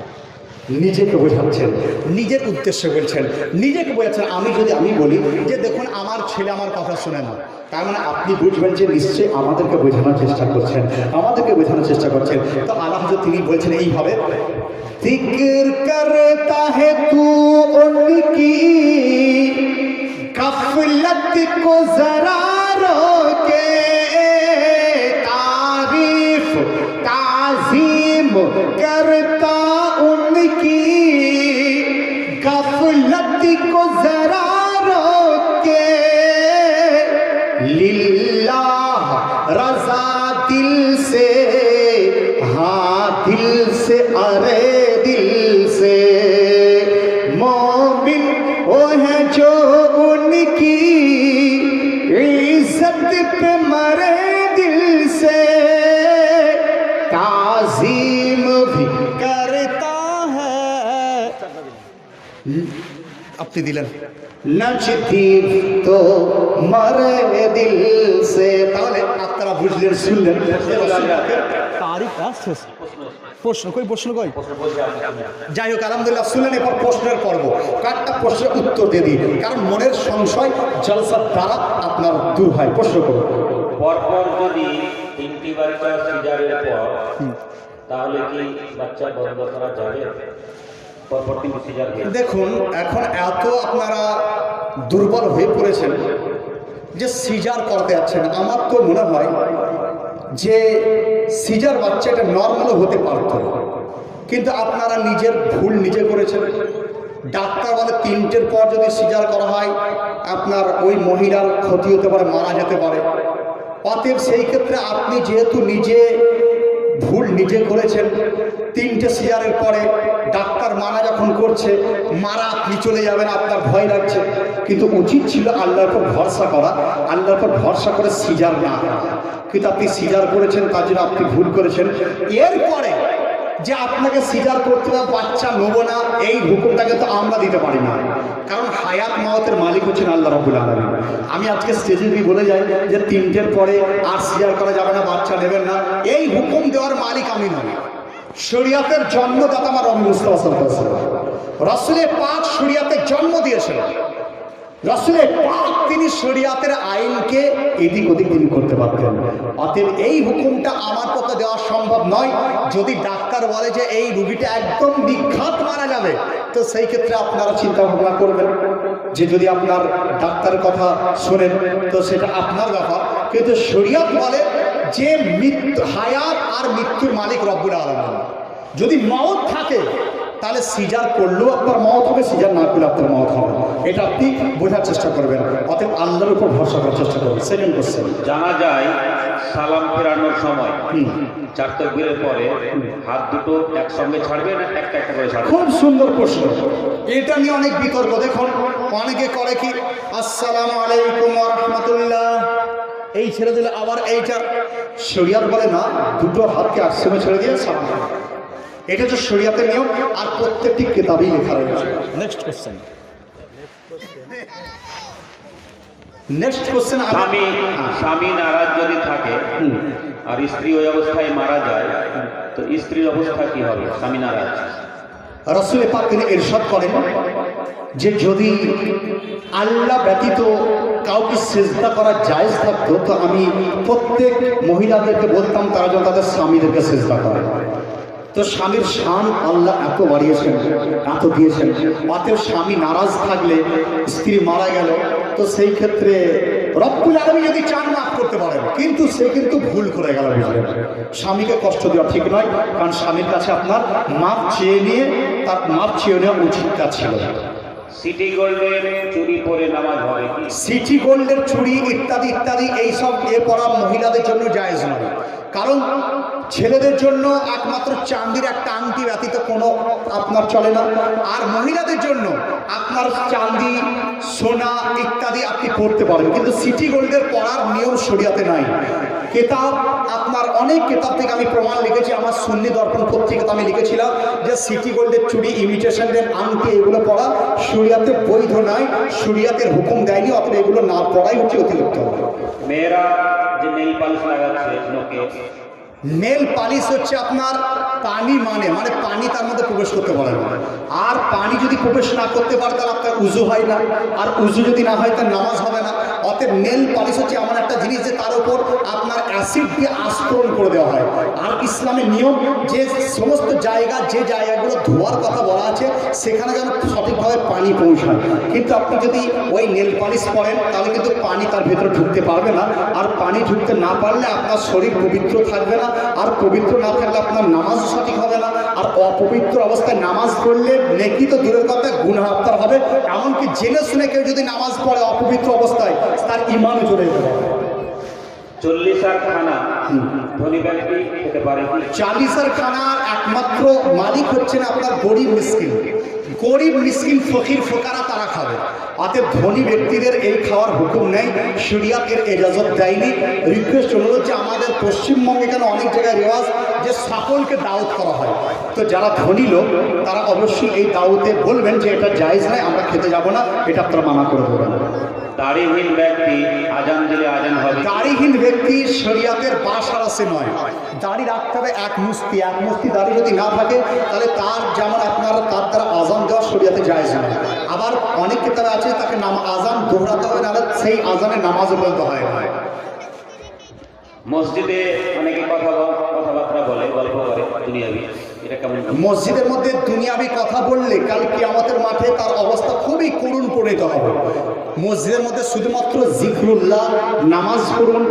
নিজেকে বোঝাচ্ছেন, নিজের উদ্দেশ্যে বলছেন, নিজেকে বোঝাচ্ছেন। আমি বলি যে দেখুন আমার ছেলে আমার কথা শোনে না, তার মানে আপনি বুঝবেন যে নিশ্চয়ই আমাদেরকে বোঝানোর চেষ্টা করছেন, তো আল্লাহ হযরত তিনি বলছেন এইভাবে, जिक्र करता है तू उनकी गफलत को जरा रोके, तारीफ ताजीम करता उनकी गफलत को जरा रोके, लिल्लाह रजा दिल से, हाँ दिल से, अरे दिल से, मोमिन वो है जो उनकी इज्जत पे मरे दिल से, ताजीम भी करता है। अपनी दिलन नचती तो मरे दिल से। তাহলে আপনারা বুঝলেন, শুনলেন তারিখ শেষ। প্রশ্ন কই যাই হোক, আলহামদুলিল্লাহ শুনলেন। এবার প্রশ্নের পর্ব, কয়েকটা প্রশ্নের উত্তর দিয়ে দিই, কারণ মনের সংশয় জলসার দ্বারা আপনার দূর হয়। প্রশ্ন করুন। পরপর যদি 3টি বাচ্চা সিজারের পর, তাহলে কি বাচ্চা বন্ধ করা যাবে? পরপর 3টি সিজার। দেখুন এখন এত আপনারা দুর্বল হয়ে পড়েছেন যে সিজার করতে যাচ্ছেন। আমার তো মনে হয় যে সিজার বাচ্চা এটা নর্মালও হতে পারত, কিন্তু আপনারা নিজের ভুল নিজে করেছেন। ডাক্তার বলে 3টের পর যদি সিজার করা হয় আপনার ওই মহিলার ক্ষতি হতে পারে, মারা যেতে পারে। অতএব সেই ক্ষেত্রে আপনি যেহেতু নিজে ভুল নিজে করেছেন, 3টে সিজারের পরে ডাক্তার মানা যখন করছে, মারা আপনি চলে যাবেন, আপনার ভয় লাগছে, কিন্তু উচিত ছিল আল্লাহর উপর ভরসা করা, আল্লাহর উপর ভরসা করে সিজার না করা। কিন্তু আপনি সিজার করেছেন, তার জন্য আপনি ভুল করেছেন। এরপরে যে আপনাকে সিজার করতে হবে, বাচ্চা নেবো না, এই হুকুমটাকে তো আমরা দিতে পারি না, কারণ হায়াত মাওয়াতের মালিক হচ্ছেন আল্লাহ রাব্বুল আলামিন। আমি আজকে স্টেজে বলে যাই যে 3টের পরে আর সিজার করা যাবে না, বাচ্চা নেবেন না, এই হুকুম দেওয়ার মালিক আমি নই। শরিয়াতের জন্মদাতা আমার নবী মুস্তাফা সাল্লাল্লাহু আলাইহি ওয়াসাল্লাম, রাসূলে পাক শরিয়াতের জন্ম দিয়েছেন। রাসূলে পাক তিনি শরিয়াতের আইনকে এদিক ওদিক তিনি করতে পারতেন। অতএব এই হুকুমটা আমার পক্ষে দেওয়া সম্ভব নয়। যদি ডাক্তার বলে যে এই রোগীটা একদম নিঘাত মারা যাবে, তো সেই ক্ষেত্রে আপনারা চিন্তা ভাবনা করবেন যে যদি আপনার ডাক্তারের কথা শোনেন তো সেটা আপনার ব্যাপার। কিন্তু শরিয়ত বলে যে মৃত্যু, হায়াত আর মৃত্যুর মালিক রব্বুল আলামিন। যদি মওত থাকে তাহলে সিজার করলেও আপনার মওত হবে, সিজার না করলে আপনার মওত হবে। এটা আপনি বোঝার চেষ্টা করবেন। অতএব আল্লাহর উপর ভরসা করার চেষ্টা করবেন। সেকেন্ড কোশ্চেন, জানা যায় সালাম ফেরানোর সময় 4 তাকবীরের পরে হাত দুটো একসঙ্গে ছাড়বে না একটা একটা করে ছাড়বে? খুব সুন্দর প্রশ্ন। এটা নিয়ে অনেক বিতর্ক। দেখুন, অনেকে করে কি আসসালামু আলাইকুম ওয়া রাহমাতুল্লাহ এই ছেড়ে দিলে আবার এইটা। শরিয়ত বলে না, দুটো হাতকে একসঙ্গে ছেড়ে দিয়ে সালাম করো। এটা হচ্ছে শরিয়তের নিয়ম, আর প্রত্যেকটি কিতাবেই লেখা রয়েছে। নেক্সট কোশ্চেন, স্বামী নারাজ যদি থাকে আর স্ত্রী ওই অবস্থায় মারা যায়, তো স্ত্রীর অবস্থা কি হবে? স্বামী নারাজ, রাসূল পাক তিনি ইরশাদ করেন যে যদি আল্লাহ ব্যতীত কাউকে সিজদা করা জায়েজ থাকতো, তো আমি প্রত্যেক মহিলাদেরকে বলতাম তারা যেন তাদের স্বামীদেরকে সিজদা করে। তো স্বামীর শান আল্লাহ এত বাড়িয়েছেন, এত দিয়েছেন। অতএব স্বামী নারাজ থাকলে, স্ত্রী মারা গেল, তো সেই ক্ষেত্রে রব্বুল আলামিন যদি চান মাফ করতে পারেন, কিন্তু সে কিন্তু ভুল করে গেল। বুঝলেন, স্বামীকে কষ্ট দেওয়া ঠিক নয়, কারণ স্বামীর কাছে আপনার মাপ চেয়ে নিয়ে তার মাপ চেয়ে নেওয়া উচিত কাজ ছিল। সিটি গোল্ডের চুরি পরে নামাজ হবে কি? সিটি গোল্ডের চুড়ি ইত্যাদি ইত্যাদি এইসব পরা মহিলাদের জন্য জায়েজ নয়। কারণ ছেলেদের জন্য একমাত্র চাঁদির একটা আংটি ব্যতীত কোনো আপনার চলে না। আর মহিলাদের জন্য আপনার চাঁদি, সোনা ইত্যাদি আপনি পড়তে পারেন, কিন্তু সিটি গোল্ডের পরার নিয়ম শরিয়াতে নাই। কেতাব আপনার অনেক কেতাব থেকে আমি প্রমাণ লিখেছি। আমার সুন্নি দর্পণ পত্রিকাতে আমি লিখেছিলাম যে সিটি গোল্ডের চুড়ি, ইমিটেশনের আংটি এগুলো পরা শরিয়াতে বৈধ নয়, শরিয়াতের হুকুম দেয়নি। অতএব এগুলো না পড়াই হচ্ছে অতিরিক্ত। মেয়েরা যে নেল পালিশ লাগাচ্ছে লোকে, নেল পালিশ হচ্ছে আপনার পানি মানে পানি তার মধ্যে প্রবেশ করতে পারে না। আর পানি যদি প্রবেশ না করতে পারে তাহলে আপনার উজু হয় না, আর উজু যদি না হয় তার নামাজ হবে না। অতএব নেল পালিশ হচ্ছে এমন একটা জিনিস যে তার উপর আপনার অ্যাসিড দিয়ে আস্তরণ করে দেওয়া হয়। আর ইসলামের নিয়ম যে সমস্ত জায়গা, যে জায়গাগুলো ধোয়ার কথা বলা আছে, সেখানে যেন সঠিকভাবে পানি পৌঁছায়। কিন্তু আপনি যদি ওই নেল পালিশ পরেন তাহলে কিন্তু পানি তার ভেতরে ঢুকতে পারবে না। আর পানি ঢুকতে না পারলে আপনার শরীর পবিত্র থাকবে না, আর পবিত্র না থাকলে আপনার নামাজ সঠিক হবে না। আর অপবিত্র অবস্থায় নামাজ পড়লে নেকি তো দূরের কথা, গুনাহ আপনার হবে। এমনকি জেনে শুনে কেউ যদি নামাজ পড়ে অপবিত্র অবস্থায়, তার ঈমানও চলে যেতে পারে। 40 খানা ধনী ব্যক্তি খেতে পারে কি? 40 খানার একমাত্র মালিক হচ্ছেন আপনার গরিব মিসকিন। গরিব মিসকিন, ফকির ফোকারা তারা খাবে। অতএব ধনী ব্যক্তিদের এই খাওয়ার হুকুম নেই, শরিয়াত এর এজাজত দেয়নি। রিকোয়েস্ট অনুরোধ যে আমাদের পশ্চিমবঙ্গে কেন অনেক জায়গায় রেওয়াজ যে সকলকে দাওয়াত করা হয়, তো যারা ধনী লোক তারা অবশ্যই এই দাওয়াতে বলবেন যে এটা জায়েজ নয়, আমরা খেতে যাব না, এটা আপনারা মানা করে দেবেন। দাড়িহীন ব্যক্তি আজান দিলে আজান হবে? দাড়িহীন ব্যক্তি শরিয়াতের বাসার আছে নয়। দাড়ি রাখতে হবে এক মুস্তি দাড়ি যদি না থাকে তাহলে তার যেমন আপনার তার দ্বারা আজান দেওয়া শরিয়াতে জায়েজ নয়। আবার অনেক ক্ষেত্রে আছে তাকে আজান দোহরাতে হবে, নাহলে সেই আজানে নামাজও বলতে হয় না। মসজিদে অনেকে কথাবার্তা বলে, গল্প করে দুনিয়াবি, এটা কেমন? মসজিদের মধ্যে দুনিয়াবি কথা বললে কাল কিয়ামতের মাঠে তার অবস্থা খুবই করুণ পরিণত হবে। মসজিদের মধ্যে শুধুমাত্র জিকরুল্লাহ, নামাজ পড়ুন,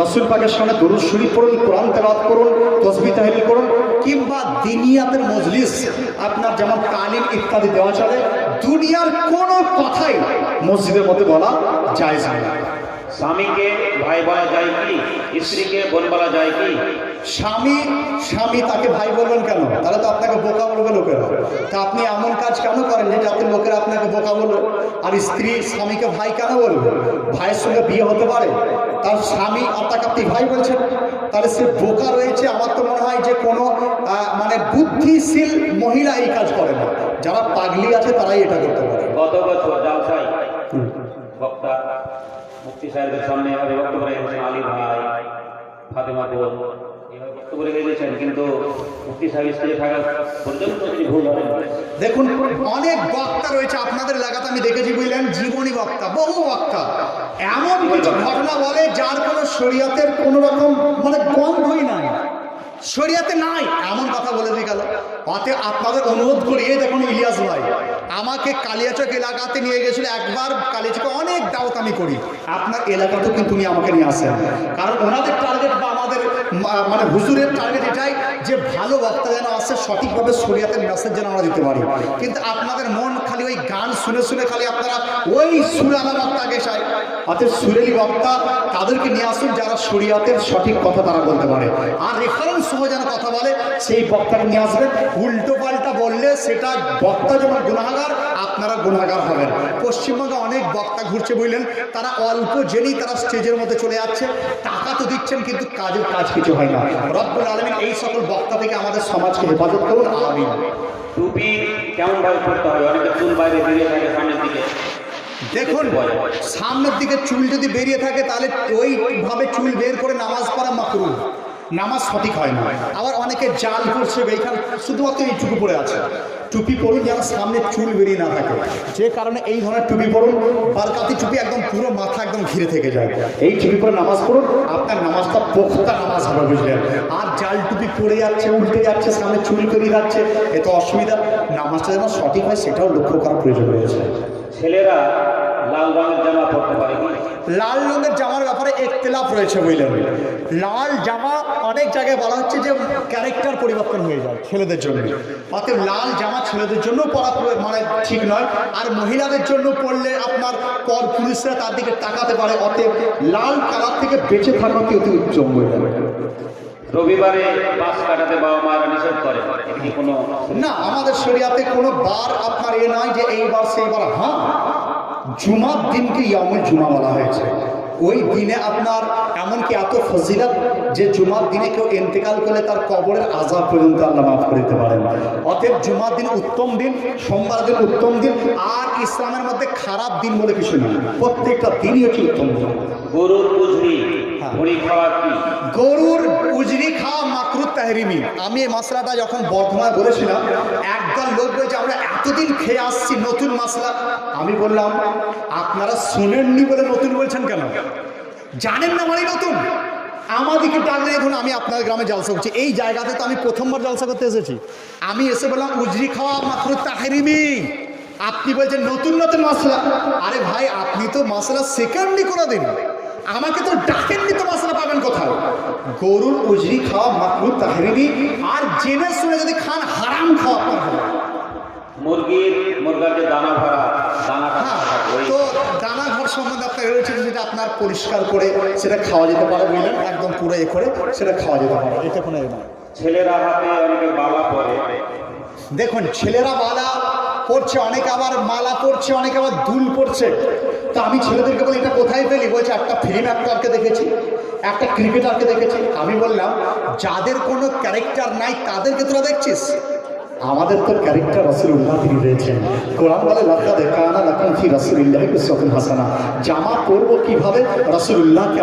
রাসূল পাকের সামনে দরুদ শরীফ পড়ুন, কোরআন তেলাওয়াত করুন, তাসবিহ তাহলিল করুন, কিংবা দিনিয়াতের মজলিস আপনার যেমন তালিম ইত্যাদি দেওয়া চলে। দুনিয়ার কোনো কথাই মসজিদের মধ্যে বলা জায়েজ নয়। স্বামীকে ভাই বলা যায় কি? স্ত্রীকে বোন বলা যায় কি? স্বামী তাকে ভাই বলবেন কেন? তাহলে তো আপনাকে বোকা বলবে লোকেরা। তা আপনি এমন কাজ কেন করেন যে যাতে লোকেরা আপনাকে বোকা বলবে? আর স্ত্রী স্বামীকে ভাই কেন বলবে? ভাইয়ের সঙ্গে বিয়ে হতে পারে, তার স্বামী আপনাকে আপনি ভাই বলছেন, তাহলে সে বোকা রয়েছে। আমার তো মনে হয় যে কোনো বুদ্ধিশীল মহিলা এই কাজ করে না, যারা পাগলি আছে তারাই এটা করতে পারে। গত বছর জালসায় বক্তা মুফতি সাহেবের সামনে আমাদের বক্তব্য রেখেছেন আলী ভাই, ফাতেমা বোন, এইভাবে বক্তব্য রেখেছেন, কিন্তু মুফতি সাহেব স্ত্রী থাকা পর্যন্ত তিনি ভুল ধরেন। দেখুন, অনেক বক্তা রয়েছে আপনাদের এলাকাতে, আমি দেখেছি বুঝলেন, জীবনী বক্তা, বহু বক্তা এমন কিছু ঘটনা বলে যার কোনো শরিয়াতের কোনো রকম গন্ধই নাই, শরিয়াতে নাই, এমন কথা বলে দিয়ে গেল। অতএব আপনাদের অনুরোধ করি, দেখুন ইলিয়াস ভাই আমাকে কালিয়াচক এলাকাতে নিয়ে গেছিল একবার। কালিয়াচকে অনেক দাওয়াত আমি করি, আপনার এলাকাতেও কিন্তু উনি আমাকে নিয়ে আসেন, কারণ ওনাদের টার্গেট বা আমাদের মানে হুজুরের টার্গেট এটাই যে ভালো বক্তা যেন আসে, সঠিকভাবে শরিয়াতের মেসেজ যেন আমরা দিতে পারি। কিন্তু আপনাদের মন খালি ওই গান শুনে শুনে খালি আপনারা ওই সুরালা বক্তাকে চাই। অর্থাৎ সুরেলি বক্তা তাদেরকে নিয়ে আসুন যারা শরিয়াতের সঠিক কথা তারা বলতে পারে, আর রেফারেন্স সহ যেন কথা বলে সেই বক্তাকে নিয়ে আসবেন। উল্টো পাল্টা বললে সেটা বক্তা যেমন গুনাহগার, আপনারা গুনাহগার হবেন। পশ্চিমবঙ্গে অনেক বক্তা ঘুরছে বুঝলেন, তারা অল্প জেনেই তারা স্টেজের মধ্যে চলে যাচ্ছে, টাকা তো দিচ্ছেন কিন্তু কাজের কাজ কিছু হয় না। রব্বুল আলামিন এই সকল বক্তা থেকে আমাদের সমাজকে হেফাজত করুন, আমিন। টুপি কেমন ভাবে পড়তে হবে? অনেকে চুল বাইরে বেরিয়ে থাকে সামনের দিকে। দেখুন, সামনের দিকে চুল যদি বেরিয়ে থাকে তাহলে ওইভাবে চুল বের করে নামাজ পড়া মাকরুহ, নামাজ সঠিক হয় না। আবার অনেকে জাল করছে, এইখানে শুধুমাত্র এইটুকু পরে আছে। টুপি পরুন যেন সামনে চুল বেরিয়ে না থাকে, যে কারণে এই ধরনের টুপি পরুন। বারকাতি টুপি একদম পুরো মাথা একদম ঘিরে থেকে যায়, এই টুপি পরে নামাজ পড়ুন, আপনার নামাজটা পোক্তা নামাজ হবে বুঝলেন। আর জাল টুপি পরে যাচ্ছে, উল্টে যাচ্ছে, সামনে চুল বেরিয়ে যাচ্ছে, এ তো অসুবিধা। নামাজটা যেন সঠিক হয় সেটাও লক্ষ্য করার প্রয়োজন রয়েছে। ছেলেরা লাল রঙের জামা পরতে পারে কি? লাল রঙের জামার ব্যাপারে একতলাফ রয়েছে বুঝলেন। লাল জামা অনেক জায়গায় বলা হচ্ছে যে ক্যারেক্টার পরিবর্তন হয়ে যায় ছেলেদের জন্য, অতএব লাল জামা ছেলেদের জন্য পরা মানে ঠিক নয়। আর মহিলাদের জন্য পরলে আপনার পর পুরুষরা তার দিকে তাকাতে পারে, অতএব লাল কালার থেকে বেঁচে থাকাকে অতি উত্তম হয়ে যাবে। রবিবারে বাস কাটাতে বাবা মারা নিষেধ করে, এটি কোনো না, আমাদের শরিয়াতে কোনো বার আপনার এ নয় যে এইবার সেইবার। হ্যাঁ, জুমার দিনকে ইয়ামুল জুমা বলা হয়েছে। ওই দিনে আপনার এমনকি এত ফজিলত যে জুমার দিনে কেউ ইন্তেকাল করলে তার কবরের আযাব পর্যন্ত আল্লাহ মাফ করে দিতে পারেন। অতএব জুমার দিন উত্তম দিন, সোমবার দিন উত্তম দিন, আর ইসলামের মধ্যে খারাপ দিন বলে কিছু নেই, প্রত্যেকটা দিনই হচ্ছে উত্তম দিন। গরুর উজরি ভুঁড়ি খাওয়া কি? গরুর উজরি খাওয়া মাকরুহ তাহরিমি। আমি এই মশলাটা যখন বর্ধমানে বলেছিলাম, একদল লোক বলছে আমরা এতদিন খেয়ে আসছি, নতুন মশলা। আমি বললাম আপনারা শুনেননি বলে নতুন বলছেন কেন? জানেন না মানে নতুন? আমাদেরকে ডাকলে দেখুন, আমি আপনার গ্রামে জলসা করছি, এই জায়গাতে তো আমি প্রথমবার জলসা করতে এসেছি। আমি এসে বললাম উজরি খাওয়া মাকরুহ তাহরিমি, আপনি বলছেন নতুন নতুন মশলা। আরে ভাই, আপনি তো মশলা সেকেন্ডই করে দিন, আমাকে তো ডাকেননি, তো মশলা পাবেন কোথায়? গরুর উজরি খাওয়া মাকরুহ তাহরিমি, আর জেনে শুনে যদি খান হারাম খাওয়া আপনার হবে। মুরগার যে দানা ভরা দানা তো দানা ঘর সম্বন্ধে আপনার রয়েছে, যেটা আপনার পরিষ্কার করে সেটা খাওয়া যেতে পারে বুঝলেন, একদম পুরো এ করে সেটা খাওয়া যেতে পারে, এটা কোনো এ নয়। ছেলেরা হাতে অনেকে বালা পরে। দেখুন, ছেলেরা বালা পড়ছে, অনেকে আবার মালা পড়ছে, অনেকে আবার দুল পড়ছে। তো আমি ছেলেদেরকে বলি এটা কোথায় পেলি? বলছে একটা ফিল্ম অ্যাক্টরকে দেখেছি, একটা ক্রিকেটারকে দেখেছি। আমি বললাম যাদের কোনো ক্যারেক্টার নাই তাদেরকে তোরা দেখছিস? আমাদের তো ক্যারেক্টার রাসূলুল্লাহ তিনি রয়েছেন। কোরআন বলে লাকাদ কানা লাকুম ফি রাসূলিল্লাহি উসওয়াতুন হাসানা। জামা পরবো কিভাবে? রাসূলুল্লাহকে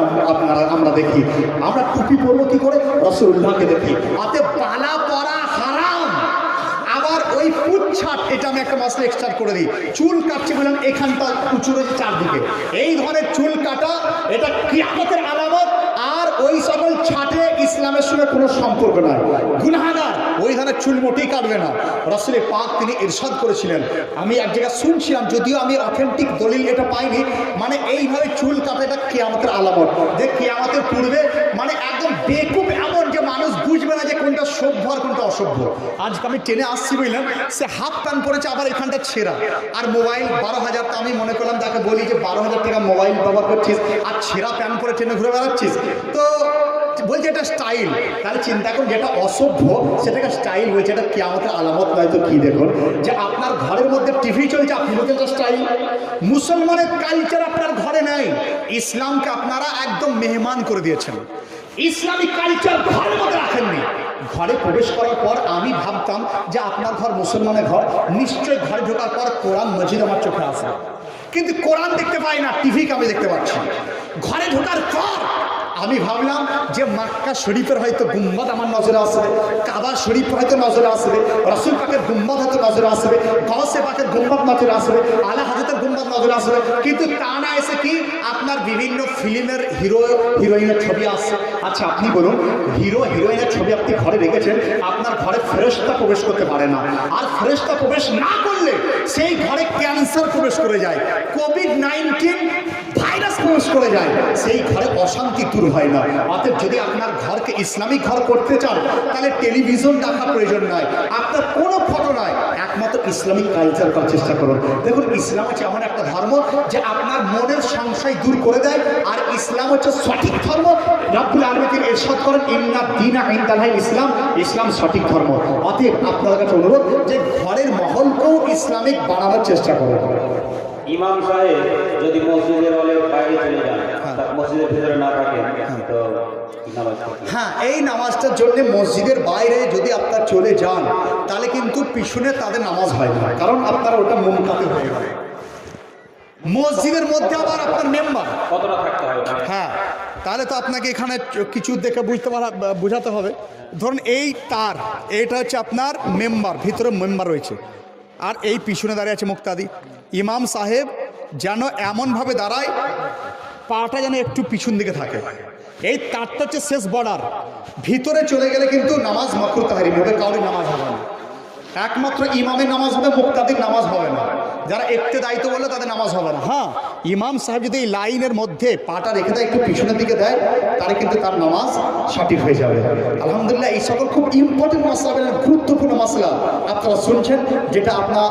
আমরা দেখি। আমরা টুপি পরবো কি করে? রাসূলুল্লাহকে দেখি। অতএব বালা পরা হারাম। আবার ওই পুচ্ছাট, এটা আমি একটা মাসলা এক্সট্রা করে দিই। চুল কাটছে বললাম এখানটা উঁচু রয়েছে চারদিকে, এই ধরনের চুল কাটা এটা কিয়ামতের আলামত। আর ওই সকল ছাটে ইসলামের সঙ্গে কোনো সম্পর্ক নাই, গুনাহগার। ওই ধরনের চুল মোটেই কাটবে না। রাসূল পাক তিনি ইরশাদ করেছিলেন, আমি এক জায়গায় শুনছিলাম, যদিও আমি অথেন্টিক দলিল এটা পাইনি, মানে এইভাবে চুল কাটা এটা কিয়ামতের আলামত। যে কিয়ামতের পূর্বে মানে একদম বেকুব এমন যে মানুষ বুঝবে না যে কোনটা সভ্য আর কোনটা অসভ্য। আজকে আমি ট্রেনে আসছি বুঝলেন, সে হাফ প্যান্ট পরেছে, আবার এখানটা ছেঁড়া, আর মোবাইল 12,000। তো আমি মনে করলাম তাকে বলি যে 12,000 টাকা মোবাইল ব্যবহার করছিস আর ছেঁড়া প্যান্ট পরে ট্রেনে ঘুরে বেড়াচ্ছিস। তো বলছে এটা স্টাইল। তাহলে চিন্তা করুন, যেটা অসভ্য সেটাকে স্টাইল বলছে, এটা কিয়ামতের আলামত নয় তো কি? দেখুন যে আপনার ঘরের মধ্যে টিভি চলছে, আপনি বলছেন এটা স্টাইল। মুসলমানের কালচার আপনার ঘরে নাই। ইসলামকে আপনারা একদম মেহমান করে দিয়েছেন, ইসলামিক কালচার ঘরের মধ্যে রাখেননি। ঘরে প্রবেশ করার পর আমি ভাবতাম যে আপনার ঘর মুসলমানের ঘর, নিশ্চয়ই ঘরে ঢোকার পর কোরআন মজিদ আমার চোখে আসে, কিন্তু কোরআন দেখতে পাই না, টিভিকে আমি দেখতে পাচ্ছি। ঘরে ঢোকার পর আমি ভাবলাম যে মক্কা শরীফের হয়তো গুম্বাদ আমার নজরে আসবে, কাবা শরীফ হয়তো নজরে আসবে, রাসূল পাকের গুম্বাদ হয়তো নজরে আসবে, গাউসে পাকের গুম্বাদ নজরে আসবে, আলা হযরতের গুম্বাদ নজরে আসবে। কিন্তু তা না এসে কি আপনার বিভিন্ন ফিল্মের হিরো হিরোইনের ছবি আসছে। আচ্ছা আপনি বলুন, হিরো হিরোইনের ছবি আপনি ঘরে রেখেছেন, আপনার ঘরে ফেরেশতা প্রবেশ করতে পারে না। আর ফেরেশতা প্রবেশ না করলে সেই ঘরে ক্যান্সার প্রবেশ করে যায়, কোভিড-19 ভাইরাস প্রবেশ করে যায় সেই ঘরে অশান্তি দূর হয় না। অতএব যদি আপনার ঘরকে ইসলামিক ঘর করতে চান তাহলে টেলিভিশন দেখার প্রয়োজন নয়, আপনার কোনো ফটো নয়, একমাত্র ইসলামিক কালচার করার চেষ্টা করুন। দেখুন ইসলাম হচ্ছে এমন একটা ধর্ম যে আপনার মনের সংশয় দূর করে দেয়, আর ইসলাম হচ্ছে সঠিক ধর্ম। রব্বুল আলামিন তিনি ইরশাদ করেন ইন্না দীনা ইনদাল্লাহিল ইসলাম, ইসলাম সঠিক ধর্ম। অতএব আপনার কাছে অনুরোধ যে ঘরের মহলকেও ইসলামিক বানানোর চেষ্টা করুন। ইমাম সাহেব যদি মসজিদের হলে বাইরে চলে যান, তার মসজিদের ভিতরে না থাকেন, তো কি নামাজ পড়বেন? হ্যাঁ, এই নামাজটার জন্য মসজিদের বাইরে যদি আপনার চলে যান তাহলে কিন্তু পিছনে তাদের নামাজ হয় না, কারণ আপনারা ওটা মুনকাতে হয়ে যাবে। মসজিদের মধ্যে আবার আপনার মেম্বার কতটা থাকতে হবে? হ্যাঁ, তাহলে তো আপনাকে এখানে কিছু দেখে বোঝাতে হবে। ধরুন এই তার, এইটা হচ্ছে আপনার মেম্বার, ভিতরে মেম্বার রয়েছে, আর এই পিছনে দাঁড়িয়ে আছে মুক্তাদি। ইমাম সাহেব যেন এমনভাবে দাঁড়ায় পাটা যেন একটু পিছন দিকে থাকে। এই তারটা হচ্ছে শেষ বর্ডার, ভিতরে চলে গেলে কিন্তু নামাজ মাকরুহ তাহরিম হবে, কারোর নামাজ হবে না। একমাত্র ইমামের নামাজ হবে, মুক্তাদির নামাজ হবে না। যারা একটু দায়িত্ব বললে তাদের নামাজ হবে না। হ্যাঁ, ইমাম সাহেব যদি এই লাইনের মধ্যে পাটা রেখে দেয়, একটু পিছনের দিকে দেয়, তাহলে কিন্তু তার নামাজ সঠিক হয়ে যাবে। আলহামদুলিল্লাহ, এই সকল খুব ইম্পর্টেন্ট মশলা, গুরুত্বপূর্ণ মশলা আপনারা শুনছেন, যেটা আপনার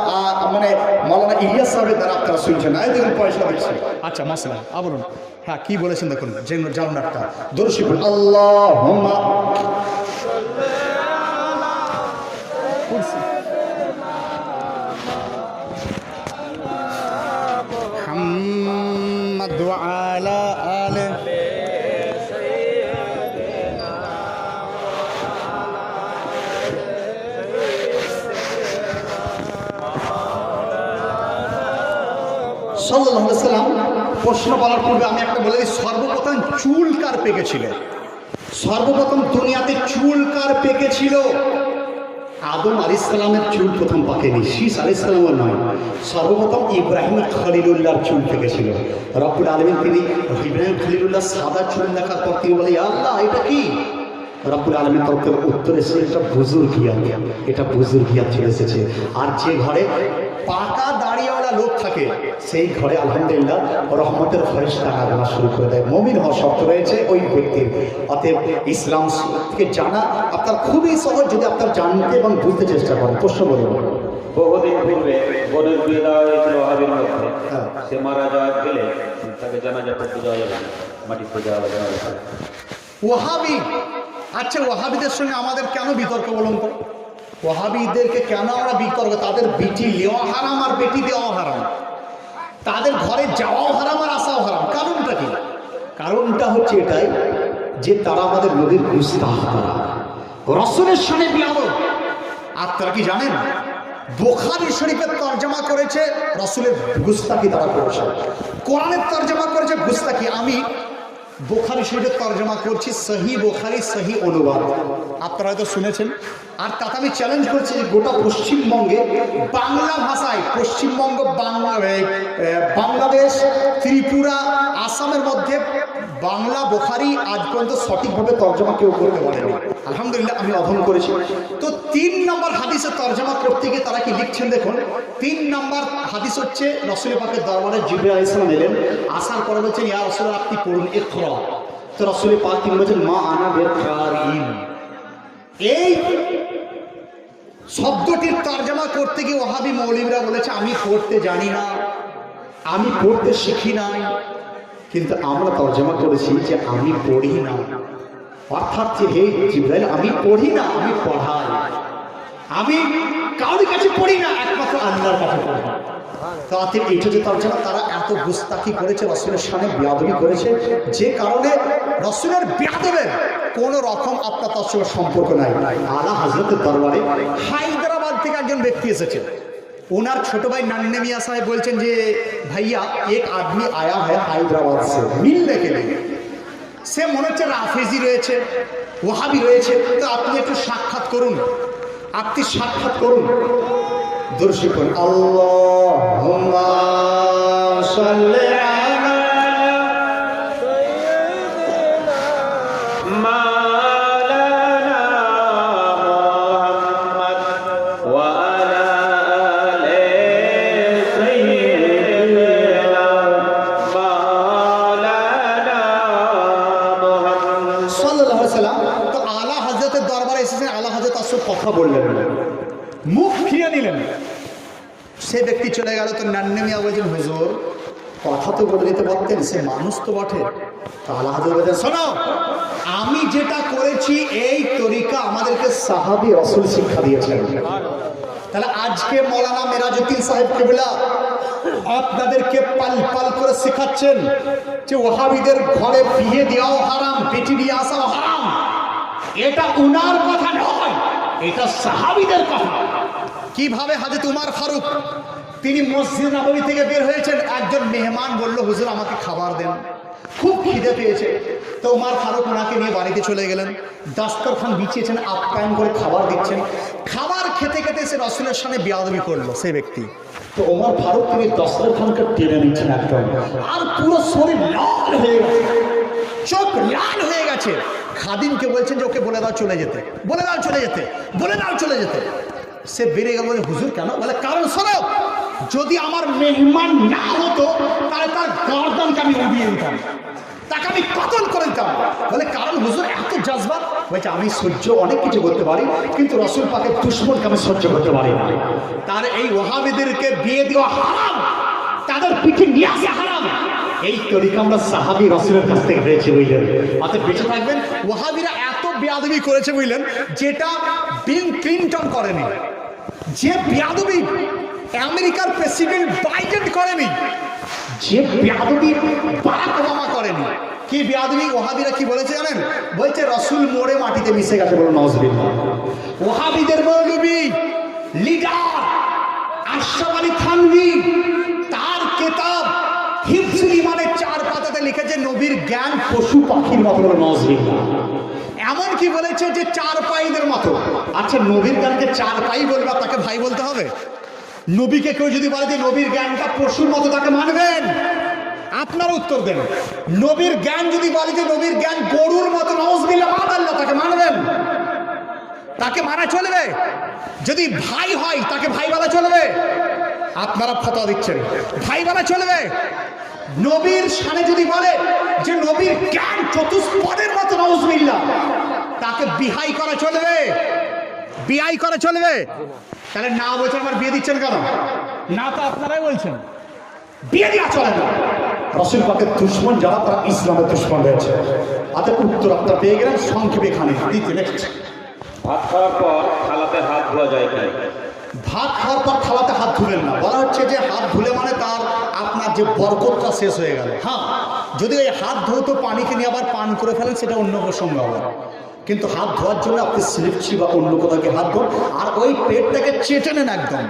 মানে মৌলানা ইলিয়াস সাহেবের দ্বারা আপনারা শুনছেন। এই দেখুন পয়সা দিচ্ছি। আচ্ছা মশলা বলুন। হ্যাঁ, কি বলেছেন দেখুন, জানুন একটা দরুদ শরীফ আল্লাহুম্মা محمد وعلى آله সাল্লাল্লাহু আলাইহি সাল্লাম। প্রশ্ন বলার পূর্বে আমি একটা বলে দিই, সর্বপ্রথম চুল কার পেকেছিল? সর্বপ্রথম দুনিয়াতে চুল কার পেকেছিল? আদম আলাইহিস সালামের চুল প্রথম পাকেনি, শীষ আলাইহিস সালামের নয়। সর্বপ্রথম ইব্রাহিম খলিলুল্লাহর চুল পেকেছিল। রব্বুল আলামিন তিনি ইব্রাহিম খলিলুল্লাহ সাদা চুল দেখার পর তিনি বলে, ইয়া আল্লাহ এটা কি? রব্বুল আলামিন তখন উত্তর এসেছে, এটা বুজুর্গিয়াত, এটা বুজুর্গিয়াত চলে এসেছে। আর যে ঘরে পাকা দাড়িওয়ালা লোক থাকে সেই ঘরে আলহামদুলিল্লাহ রহমতের ফেরেশতা আগমন শুরু করে দেয়। মুমিন হওয়া শর্ত রয়েছে ওই ব্যক্তির। অতএব ইসলামকে জানা আপনার খুবই সহজ যদি আপনার জানতে এবং বুঝতে চেষ্টা করেন। প্রশ্ন বলুন। বহুদিন পূর্বে বোনের বিয়ে দেওয়া হয়েছিল ওয়াহাবির মধ্যে। সে মারা যাওয়া গেলে তাকে জানাজা পড়তে যাওয়া যাবে না, মাটিতে যাওয়া যাবে না। ওয়াহাবি, আচ্ছা ওয়াহাবিদের সঙ্গে আমাদের কেন বিতর্ক বলুন তো? ওয়াহাবিদেরকে কেন আমরা বিতর্ক? তাদের বিটি নেওয়া হারাম আর বেটি দেওয়া হারাম, তাদের ঘরে যাওয়াও হারাম আর আসাও হারাম। কারণটা কি? কারণটা হচ্ছে এটাই যে তারা আমাদের নবীর গুস্তাখ, তারা রাসূলের সামনে বিয়াদব। আপনারা কি জানেন বুখারী শরীফের তরজমা করেছে রাসূলের গুস্তাখি তারা করেছে, কোরআনের তরজমা করেছে গুস্তাখি। আমি বুখারী শরীফের তরজমা করছি, সহি বুখারী সহি অনুবাদ, আপনারা হয়তো শুনেছেন। আর তাতে আমি চ্যালেঞ্জ করছি যে গোটা পশ্চিমবঙ্গে বাংলা ভাষায়, পশ্চিমবঙ্গ বাংলাদেশ ত্রিপুরা আসামের মধ্যে বাংলা বুখারী আজ পর্যন্ত সঠিকভাবে তরজমা কেউ করতে পারেনি। আলহামদুলিল্লাহ আমি অধ্যয়ন করেছি। তো 3 নম্বর হাদিসের তরজমা করতে গিয়ে তারা কি লিখছেন দেখুন। 3 নম্বর হাদিস হচ্ছে রাসূল পাকের দরবারে জিবরাইল আলাইহিস সালাম এলেন, আসার পরে বলছেন ইয়া রাসূলুল্লাহ আপনি পড়ুন ইকরা। তো রাসূল পাক তিনি বলছেন মা আনা বিকারিন। এই শব্দটির তরজমা করতে গিয়ে ওয়াহাবি মৌলবীরা বলেছে আমি পড়তে জানি না, আমি পড়তে শিখি নাই। কিন্তু আমরা তরজমা করেছি যে আমি পড়ি না, অর্থাৎ যে হে জিবরাইল আমি পড়ি না, আমি পড়াই। আমি কারোর কাছে পড়ি না, একমাত্র আল্লাহর কাছে পড়ি। তাতে এটা যে তরজমা, তারা এত গুস্তাখি করেছে, রাসূলের সামনে বেয়াদবি করেছে, যে কারণে রাসূলের বেয়াদবের কোনো রকম আপনার তার সঙ্গে সম্পর্ক নাই। আলা হযরতের দরবারে হায়দ্রাবাদ থেকে একজন ব্যক্তি এসেছে, ওনার ছোট ভাই নান্নে মিয়া সাহেব বলছেন যে ভাইয়া এক আদমি আয়া হ্যাঁ হায়দ্রাবাদ সে মিলনে কে লিয়ে। সে মনে হচ্ছে রাফেজি রয়েছে, ওয়াহাবি রয়েছে, তো আপনি একটু সাক্ষাৎ করুন, আপনি সাক্ষাৎ করুন। দর্শক আল্লাহুম্মা সাল্লি আলা মাওলানা মুহাম্মদ ওয়া আলা আলি সাইয়্যিদিনা মাওলানা গেছেন, আলা হযরত তার সঙ্গে কথা বললেন না, মুখ ফিরিয়ে নিলেন। সে ব্যক্তি চলে গেল। তো নান্নে মিয়া বলছেন, হুজুর কথা তো বলে দিতে পারতেন, সে মানুষ তো বটে। তো আলা হযরত বলছেন, শোনো, আমি যেটা করেছি এই তরিকা আমাদেরকে সাহাবী রাসূল শিক্ষা দিয়েছেন। তাহলে আজকে মৌলানা মেরাজউদ্দিন সাহেব কিবলা আপনাদেরকে পাল পাল করে শেখাচ্ছেন যে ওয়াহাবিদের ঘরে বিয়ে দেওয়াও হারাম, বেটি নিয়ে আসাও হারাম। এটা উনার কথা নয়, এটা সাহাবীদের কথা। কিভাবে হযরত উমর ফারুক তিনি মসজিদ নববী থেকে বের হয়েছেন, একজন মেহমান বলল, হুজুর আমাকে খাবার দেন, খুব খিদে পেয়েছে। তো উমর ফারুক ওনাকে নিয়ে বাড়িতে চলে গেলেন, দস্তরখান বিছিয়েছেন, আপ্যায়ন করে খাবার দিচ্ছেন। খাবার খেতে খেতে সে রাসূলের সামনে বেয়াদবি করলো সেই ব্যক্তি। তো উমর ফারুক তিনি দস্তরখানকে টেনে নিচ্ছেন একদম, আর পুরো শরীর লাল হয়ে গেছে, চোখ লাল হয়ে গেছে। খাদিমকে বলছেন যে ওকে বলে দাও চলে যেতে, বলে দাও চলে যেতে, বলে দাও চলে যেতে। সে বেরিয়ে গেল। বলে, হুজুর কেন? বলে, কারণ শোনো, যদি আমার মেহমান না হতো তাহলে তার গর্দানকে আমি উড়িয়ে দিতাম, তাকে আমি কতল করে দিতাম। বলে, কারণ হুজুর এত জজবা? বলছে, আমি সহ্য অনেক কিছু করতে পারি, কিন্তু রাসূল পাকের দুশমনকে আমি সহ্য করতে পারি না। তার এই ওয়াহাবিদেরকে বিয়ে দেওয়া হারাম, তাদের পিঠে নিয়ে আসা হারাম। এই তরিকা আমরা সাহাবী রাসূলের কাছ থেকে পেয়েছি, বুঝলেন? অতএব বেঁচে থাকবেন। ওয়াহাবিরা এত বেয়াদবি করেছে, বুঝলেন, যেটা বিল ক্লিনটন করেনি, যে বেয়াদবি আমেরিকার প্রেসিডেন্ট বাইডেন করেনি, যে বেয়াদবি বারাক ওবামা করেনি। কি বেয়াদবি? ওয়াহাবিরা কি বলেছে জানেন? বলছে রাসূল মরে মাটিতে মিশে গেছে। বলো নাউজুবিল্লাহ। ওয়াহাবিদের মৌলবী লিডার আশরাফ আলী থানভী তার কিতাব হিফজুল ঈমানের 4 পাতাতে লিখেছে নবীর জ্ঞান পশু পাখির মতো। বলো নাউজুবিল্লাহ। এমন কি বলেছে যে 4 পাইদের মতো। আচ্ছা, নবীর জ্ঞানকে 4 পাই বলবে, তাকে ভাই বলতে হবে? নবীকে কেউ যদি বলে যে নবীর জ্ঞানটা পশুর মতো, তাকে মানবেন? আপনারা উত্তর দেন। নবীর জ্ঞান যদি বলে যে নবীর জ্ঞান গরুর মতো, নাউজুবিল্লাহ, মাদাল্লাহ, তাকে মানবেন? তাকে মানা চলবে? যদি ভাই হয় তাকে ভাই বলা চলবে? আপনারা ফতোয়া দিচ্ছেন ভাই বলা চলবে? নবীর শানে যদি বলে যে নবীর জ্ঞান চতুষ্পদের মতো, নাউজুবিল্লাহ, তাকে বিহাই করা চলবে? বিহাই করা চলবে? তাহলে না বলছেন, আমার বিয়ে দিচ্ছেন কেন? না তো আপনারাই বলছেন বিয়ে দেওয়া চলে না। রাসূল পাকের দুশমন যারা, তারা ইসলামের দুশমন রয়েছে। অতএব উত্তর আপনারা পেয়ে গেলেন সংক্ষেপে। এখানে দ্বিতীয় নেক্সট, ভাত খাওয়ার পর থালাতে হাত ধোয়া যায় কি? ভাত খাওয়ার পর থালাতে হাত ধুবেন না। বলা হচ্ছে যে হাত ধুলে মানে তার আপনার যে বরকতটা শেষ হয়ে গেল। হ্যাঁ, যদি ওই হাত ধৌত পানিকে নিয়ে আবার পান করে ফেলেন, সেটা অন্য প্রসঙ্গ হবে। কিন্তু হাত ধোয়ার জন্য আপনি স্লিপছি বা অন্য কোথাও হাত ধোন, আর ওই প্লেটটাকে চেটে নেন একদম।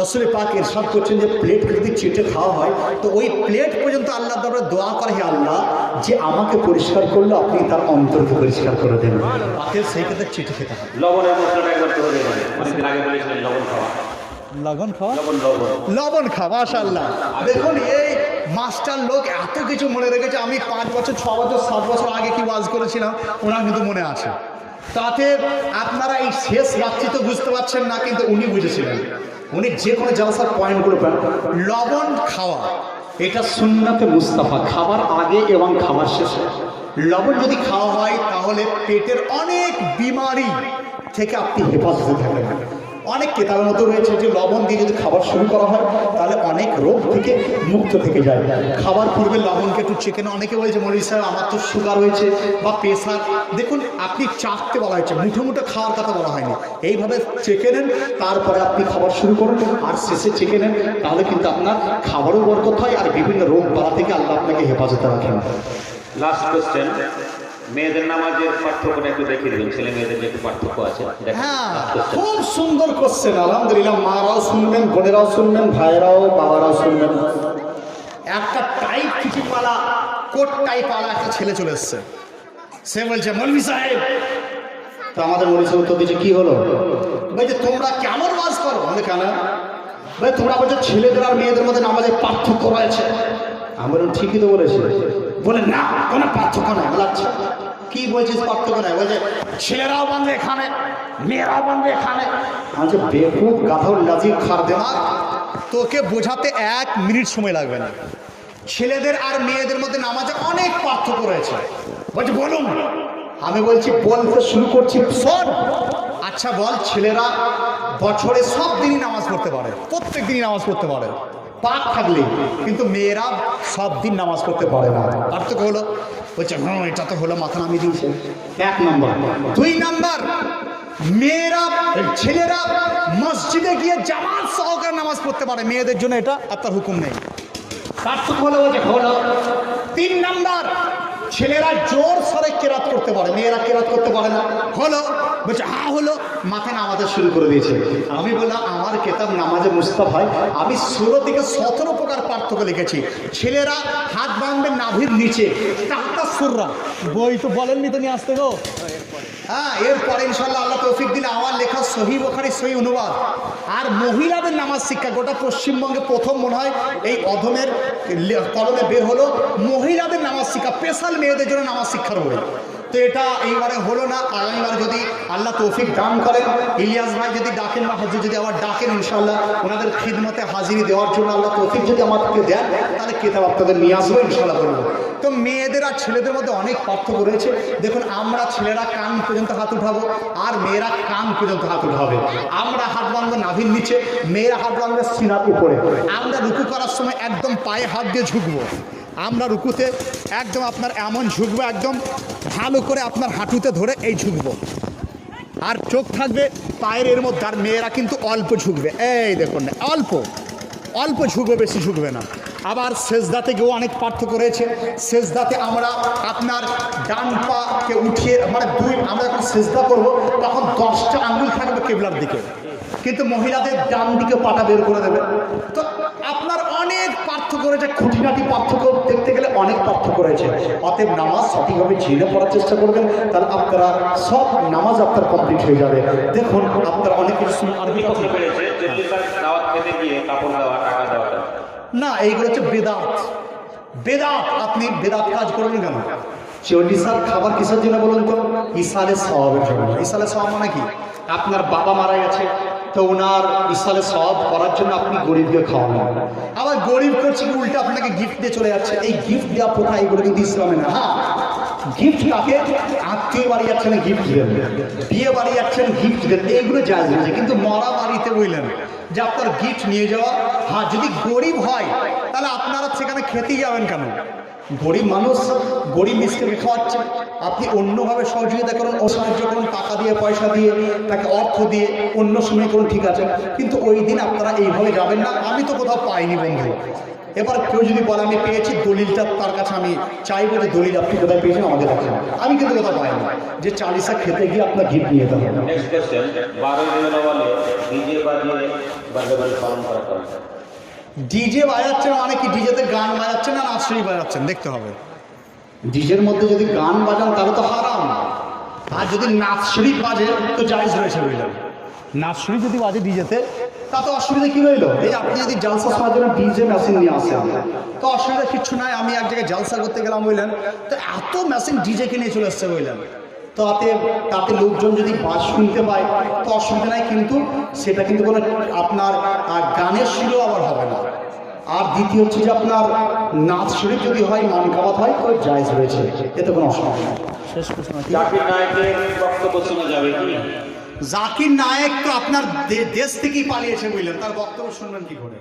রাসূল পাক ইরশাদ করছেন যে প্লেটকে যদি চেটে খাওয়া হয়, তো ওই প্লেট পর্যন্ত আল্লাহর দরবারে দোয়া করে, হে আল্লাহ, যে আমাকে পরিষ্কার করলো, আপনি তার অন্তরকে পরিষ্কার করে দেন। পাকের সেই ক্ষেত্রে চেটে খেতে হবে। লবণের মশলাটা একবার করে দেবেন। অনেকদিন আগে বলেছিলেন লবণ খাওয়া। লবণ খাওয়া, লবণ লবণ লবণ খাওয়া, মাশাআল্লাহ। দেখুন এই মাস্টার লোক এত কিছু মনে রেখেছে। আমি 5 বছর 6 বছর 7 বছর আগে কি ওয়াজ করেছিলাম, ওনার কিন্তু মনে আছে। তাতে আপনারা এই শেষ রাত্রি তো বুঝতে পারছেন না, কিন্তু উনি বুঝেছিলেন। উনি যে কোনো জালসার পয়েন্টগুলো পান। লবণ খাওয়া এটা সুন্নাতে মুস্তাফা, খাবার আগে এবং খাবার শেষে লবণ যদি খাওয়া হয়, তাহলে পেটের অনেক বিমারি থেকে আপনি হেফাজতে থাকবেন। অনেক কেতাবের মতো রয়েছে যে লবণ দিয়ে যদি খাবার শুরু করা হয়, তাহলে অনেক রোগ থেকে মুক্ত থেকে যায়। খাবার পূর্বে লবণকে একটু চেখে নেন। অনেকে বলছে, মৌলভী সাহেব আমার তো সুগার হয়েছে বা প্রেশার। দেখুন, আপনি চাখতে বলা হয়েছে, মুঠো মুঠো খাওয়ার কথা বলা হয়নি। এইভাবে চেখে নেন, তারপরে আপনি খাবার শুরু করুন, আর শেষে চেখে নেন। তাহলে কিন্তু আপনার খাবারও বরকত হয়, আর বিভিন্ন রোগ বালা থেকে আল্লাহ আপনাকে হেফাজতে রাখেন। লাস্ট কোশ্চেন, মেয়েদের নামাজের পার্থক্যটা একটু দেখিয়ে দেবেন। ছেলে মেয়েদের যে একটু পার্থক্য আছে। হ্যাঁ, খুব সুন্দর কোশ্চেন। আলহামদুলিল্লাহ, মারাও শুনবেন, বোনেরাও শুনবেন, ভাইয়েরাও বাবারাও শুনবেন। একটা টাইপ ফিটিংওয়ালা, কোট টাইপওয়ালা একটা ছেলে চলে এসছে। সে বলছে, মৌলভী সাহেব। তো আমাদের মৌলভী সাহেব উত্তর দিচ্ছে, কি হলো? বলছে, তোমরা কেমন ওয়াজ করো? বলে, কেন? ভাই তোমরা বলছো ছেলেদের আর মেয়েদের মধ্যে নামাজের পার্থক্য রয়েছে। আমি বললাম, ঠিকই তো বলেছি। বলে, না, কোনো পার্থক্য নাই। আচ্ছা, কি বলছিস পার্থক্য নাই? বলছে, ছেলেরাও বাঁধবে এখানে, মেয়েরাও বাঁধবে এখানে। আমি বেকুব গাধার লাজি খার দেওয়া, তোকে বোঝাতে 1 মিনিট সময় লাগবে না। ছেলেদের আর মেয়েদের মধ্যে নামাজে অনেক পার্থক্য রয়েছে। বলছে, বলুন। আমি বলছি, বলতে শুরু করছি, শোন। আচ্ছা বল, ছেলেরা বছরে সব দিনই নামাজ পড়তে পারে, প্রত্যেক দিনই নামাজ পড়তে পারে পাক থাকলে, কিন্তু মেয়েরা সব দিন নামাজ পড়তে পারে না। পার্থক্য হলো, বলছে হ্যাঁ এটা তো হলো মাথা নামিয়ে দিয়েছে, 1 নম্বর। 2 নম্বর, মেয়েরা ছেলেরা মসজিদে গিয়ে জামাত সহকারে নামাজ পড়তে পারে, মেয়েদের জন্য এটা আপনার হুকুম নেই। পার্থক্য হলো যে হলো 3 নম্বর, ছেলেরা জোর সরে কেরাত করতে পারে, মেয়েরা কেরাত করতে পারে না। হলো, বলছে হ্যাঁ হলো, মাথা নামাতে শুরু করে দিয়েছে। আমি বললাম আমার কেতাব নামাজে মুস্তাফায় আমি 16 থেকে 17 প্রকার পার্থক্য লিখেছি। ছেলেরা হাত বাঁধবে নাভির নিচে, টাকা সুররা, বই তো বলেননি তো নিয়ে আসতে গো। হ্যাঁ, এরপরে ইনশাল্লাহ আল্লাহ তৌফিক দিলে আমার লেখা সহি বুখারী সহি অনুবাদ। আর মহিলাদের নামাজ শিক্ষা গোটা পশ্চিমবঙ্গে প্রথম মনে হয় এই অধমের কলমে বের হলো, মহিলাদের নামাজ শিক্ষা, স্পেশাল মেয়েদের জন্য নামাজ শিক্ষার বই। তো এটা এইবারে হলো না, আগামীবার যদি আল্লাহ তৌফিক দান করেন, ইলিয়াস ভাই যদি ডাকেন বা হাজির যদি আবার ডাকেন, ইনশাল্লাহ ওনাদের খিদমতে হাজিরি দেওয়ার জন্য আল্লাহ তৌফিক যদি আমাদেরকে দেন, তাহলে কেতাব আপনাদের নিয়ে আসবো ইনশাল্লাহ বলবো। তো মেয়েদের আর ছেলেদের মধ্যে অনেক পার্থক্য রয়েছে। দেখুন, আমরা ছেলেরা কান পর্যন্ত হাত উঠাবো আর মেয়েরা কান পর্যন্ত হাত উঠাবে। আমরা হাত বাঁধবো নাভির নিচে, মেয়েরা হাত বাঁধবে সিনার উপরে। আমরা রুকু করার সময় একদম পায়ে হাত দিয়ে ঝুঁকবো, আমরা রুকুতে একদম আপনার এমন ঝুঁকবো, একদম ভালো করে আপনার হাঁটুতে ধরে এই ঝুঁকবো, আর চোখ থাকবে পায়ের এর মধ্যে। আর মেয়েরা কিন্তু অল্প ঝুঁকবে, এই দেখুন অল্প অল্প ঝুঁকবে, বেশি ঝুঁকবে না। আবার সেজদাতে গিয়েও অনেক পার্থক্য রয়েছে। সেজদাতে আমরা আপনার ডান পাকে উঠিয়ে মানে আমরা যখন সেজদা করবো তখন 10টা আঙ্গুল থাকবে কেবলার দিকে, কিন্তু মহিলাদের ডান দিকে পাটা বের করে দেবে। তো আপনার অনেক পার্থক্য রয়েছে, খুঁটিনাটি পার্থক্য দেখতে গেলে অনেক পার্থক্য রয়েছে। অতএব নামাজ সঠিকভাবে জেনে পড়ার চেষ্টা করবেন, তাহলে আপনারা সব নামাজ আপনার কমপ্লিট হয়ে যাবে। দেখুন, আপনারা অনেক কিছু আরবি কথা পেরেছে যে দাওয়াত খেতে গিয়ে কাপড় দেওয়া, টাকা দেওয়া না, এইগুলো হচ্ছে বেদাত। বেদাত, আপনি বেদাত কাজ করবেন কেন? চল্লিশার খাবার কিসের জন্য বলুন তো? ইসালে সওয়াবের জন্য। ইসালে সওয়াব মানে কি? আপনার বাবা মারা গেছে, তো ওনার ইসালে সওয়াব করার জন্য আপনি গরিবকে খাওয়াবেন। আবার গরিব করছে কি উল্টা আপনাকে গিফট দিয়ে চলে যাচ্ছে। এই গিফট দেওয়া প্রথা এগুলো কিন্তু ইসলামে না। হ্যাঁ, গিফট কাকে? আত্মীয় বাড়ি যাচ্ছেন গিফট দেন, বিয়ে বাড়ি যাচ্ছেন গিফট দেন, এইগুলো জায়েজ রয়েছে। কিন্তু মরা বাড়িতে বললেন যে আপনার গিফট নিয়ে যাওয়া, হ্যাঁ যদি গরিব হয় তাহলে আপনারা সেখানে খেতেই যাবেন কেন? গরিব মানুষ গরিব মিস্ত্রিকে খাওয়াচ্ছে, আপনি অন্যভাবে সহযোগিতা করুন, ও সাহায্য করুন, টাকা দিয়ে পয়সা দিয়ে তাকে অর্থ দিয়ে অন্য সময় করুন, ঠিক আছে, কিন্তু ওই দিন আপনারা এইভাবে যাবেন না। আমি তো কোথাও পাইনি বন্ধু। এবার কেউ যদি বলে আমি পেয়েছি, দলিলটা তার কাছে আমি চাইবো যে দলিল আপনি কোথায় পেয়েছেন আমাদের কাছে। আমি কিন্তু কোথাও পাইনি যে চালিসা খেতে গিয়ে আপনার গিফট নিয়ে যেতে হবে। নেক্সট কোশ্চেন, 12 বলে ডিজে বাজিয়ে বার্থডে পালন করা হয়। ডিজে বাজাচ্ছেন মানে কি? ডিজেতে গান বাজাচ্ছেন না নাচড়ি বাজাচ্ছেন দেখতে হবে। ডিজের মধ্যে যদি গান বাজান তাহলে তো হারাম, আর যদি নাচড়ি বাজে তো জায়েজ রয়েছে বুঝলেন। নাচড়ি যদি বাজে ডিজেতে তা তো অসুবিধা কি রইলো? এই যে আপনি যদি জালসা শোনার জন্য ডিজে মেশিন নিয়ে আসেন তো অসুবিধা কিচ্ছু নাই। আমি এক জায়গায় জালসা করতে গেলাম বুঝলেন, তো এত মেশিন ডিজেকে নিয়ে চলে এসছে বুঝলেন। তো তাতে লোকজন যদি বাজ শুনতে পায় তো অসুবিধা নাই, কিন্তু সেটা কিন্তু কোনো আপনার গানের সুরেও আবার হবে না। আর দ্বিতীয় হচ্ছে যে আপনার নাচ শরীফ যদি হয়, মানকাবাত হয়, তো জায়েজ রয়েছে, এতে কোনো অসুবিধা নেই। শেষ প্রশ্ন, জাকির নায়েকের বক্তব্য শোনা যাবে কি? জাকির নায়েক তো আপনার দেশ থেকেই পালিয়েছে বুঝলেন, তার বক্তব্য শুনবেন কি করে?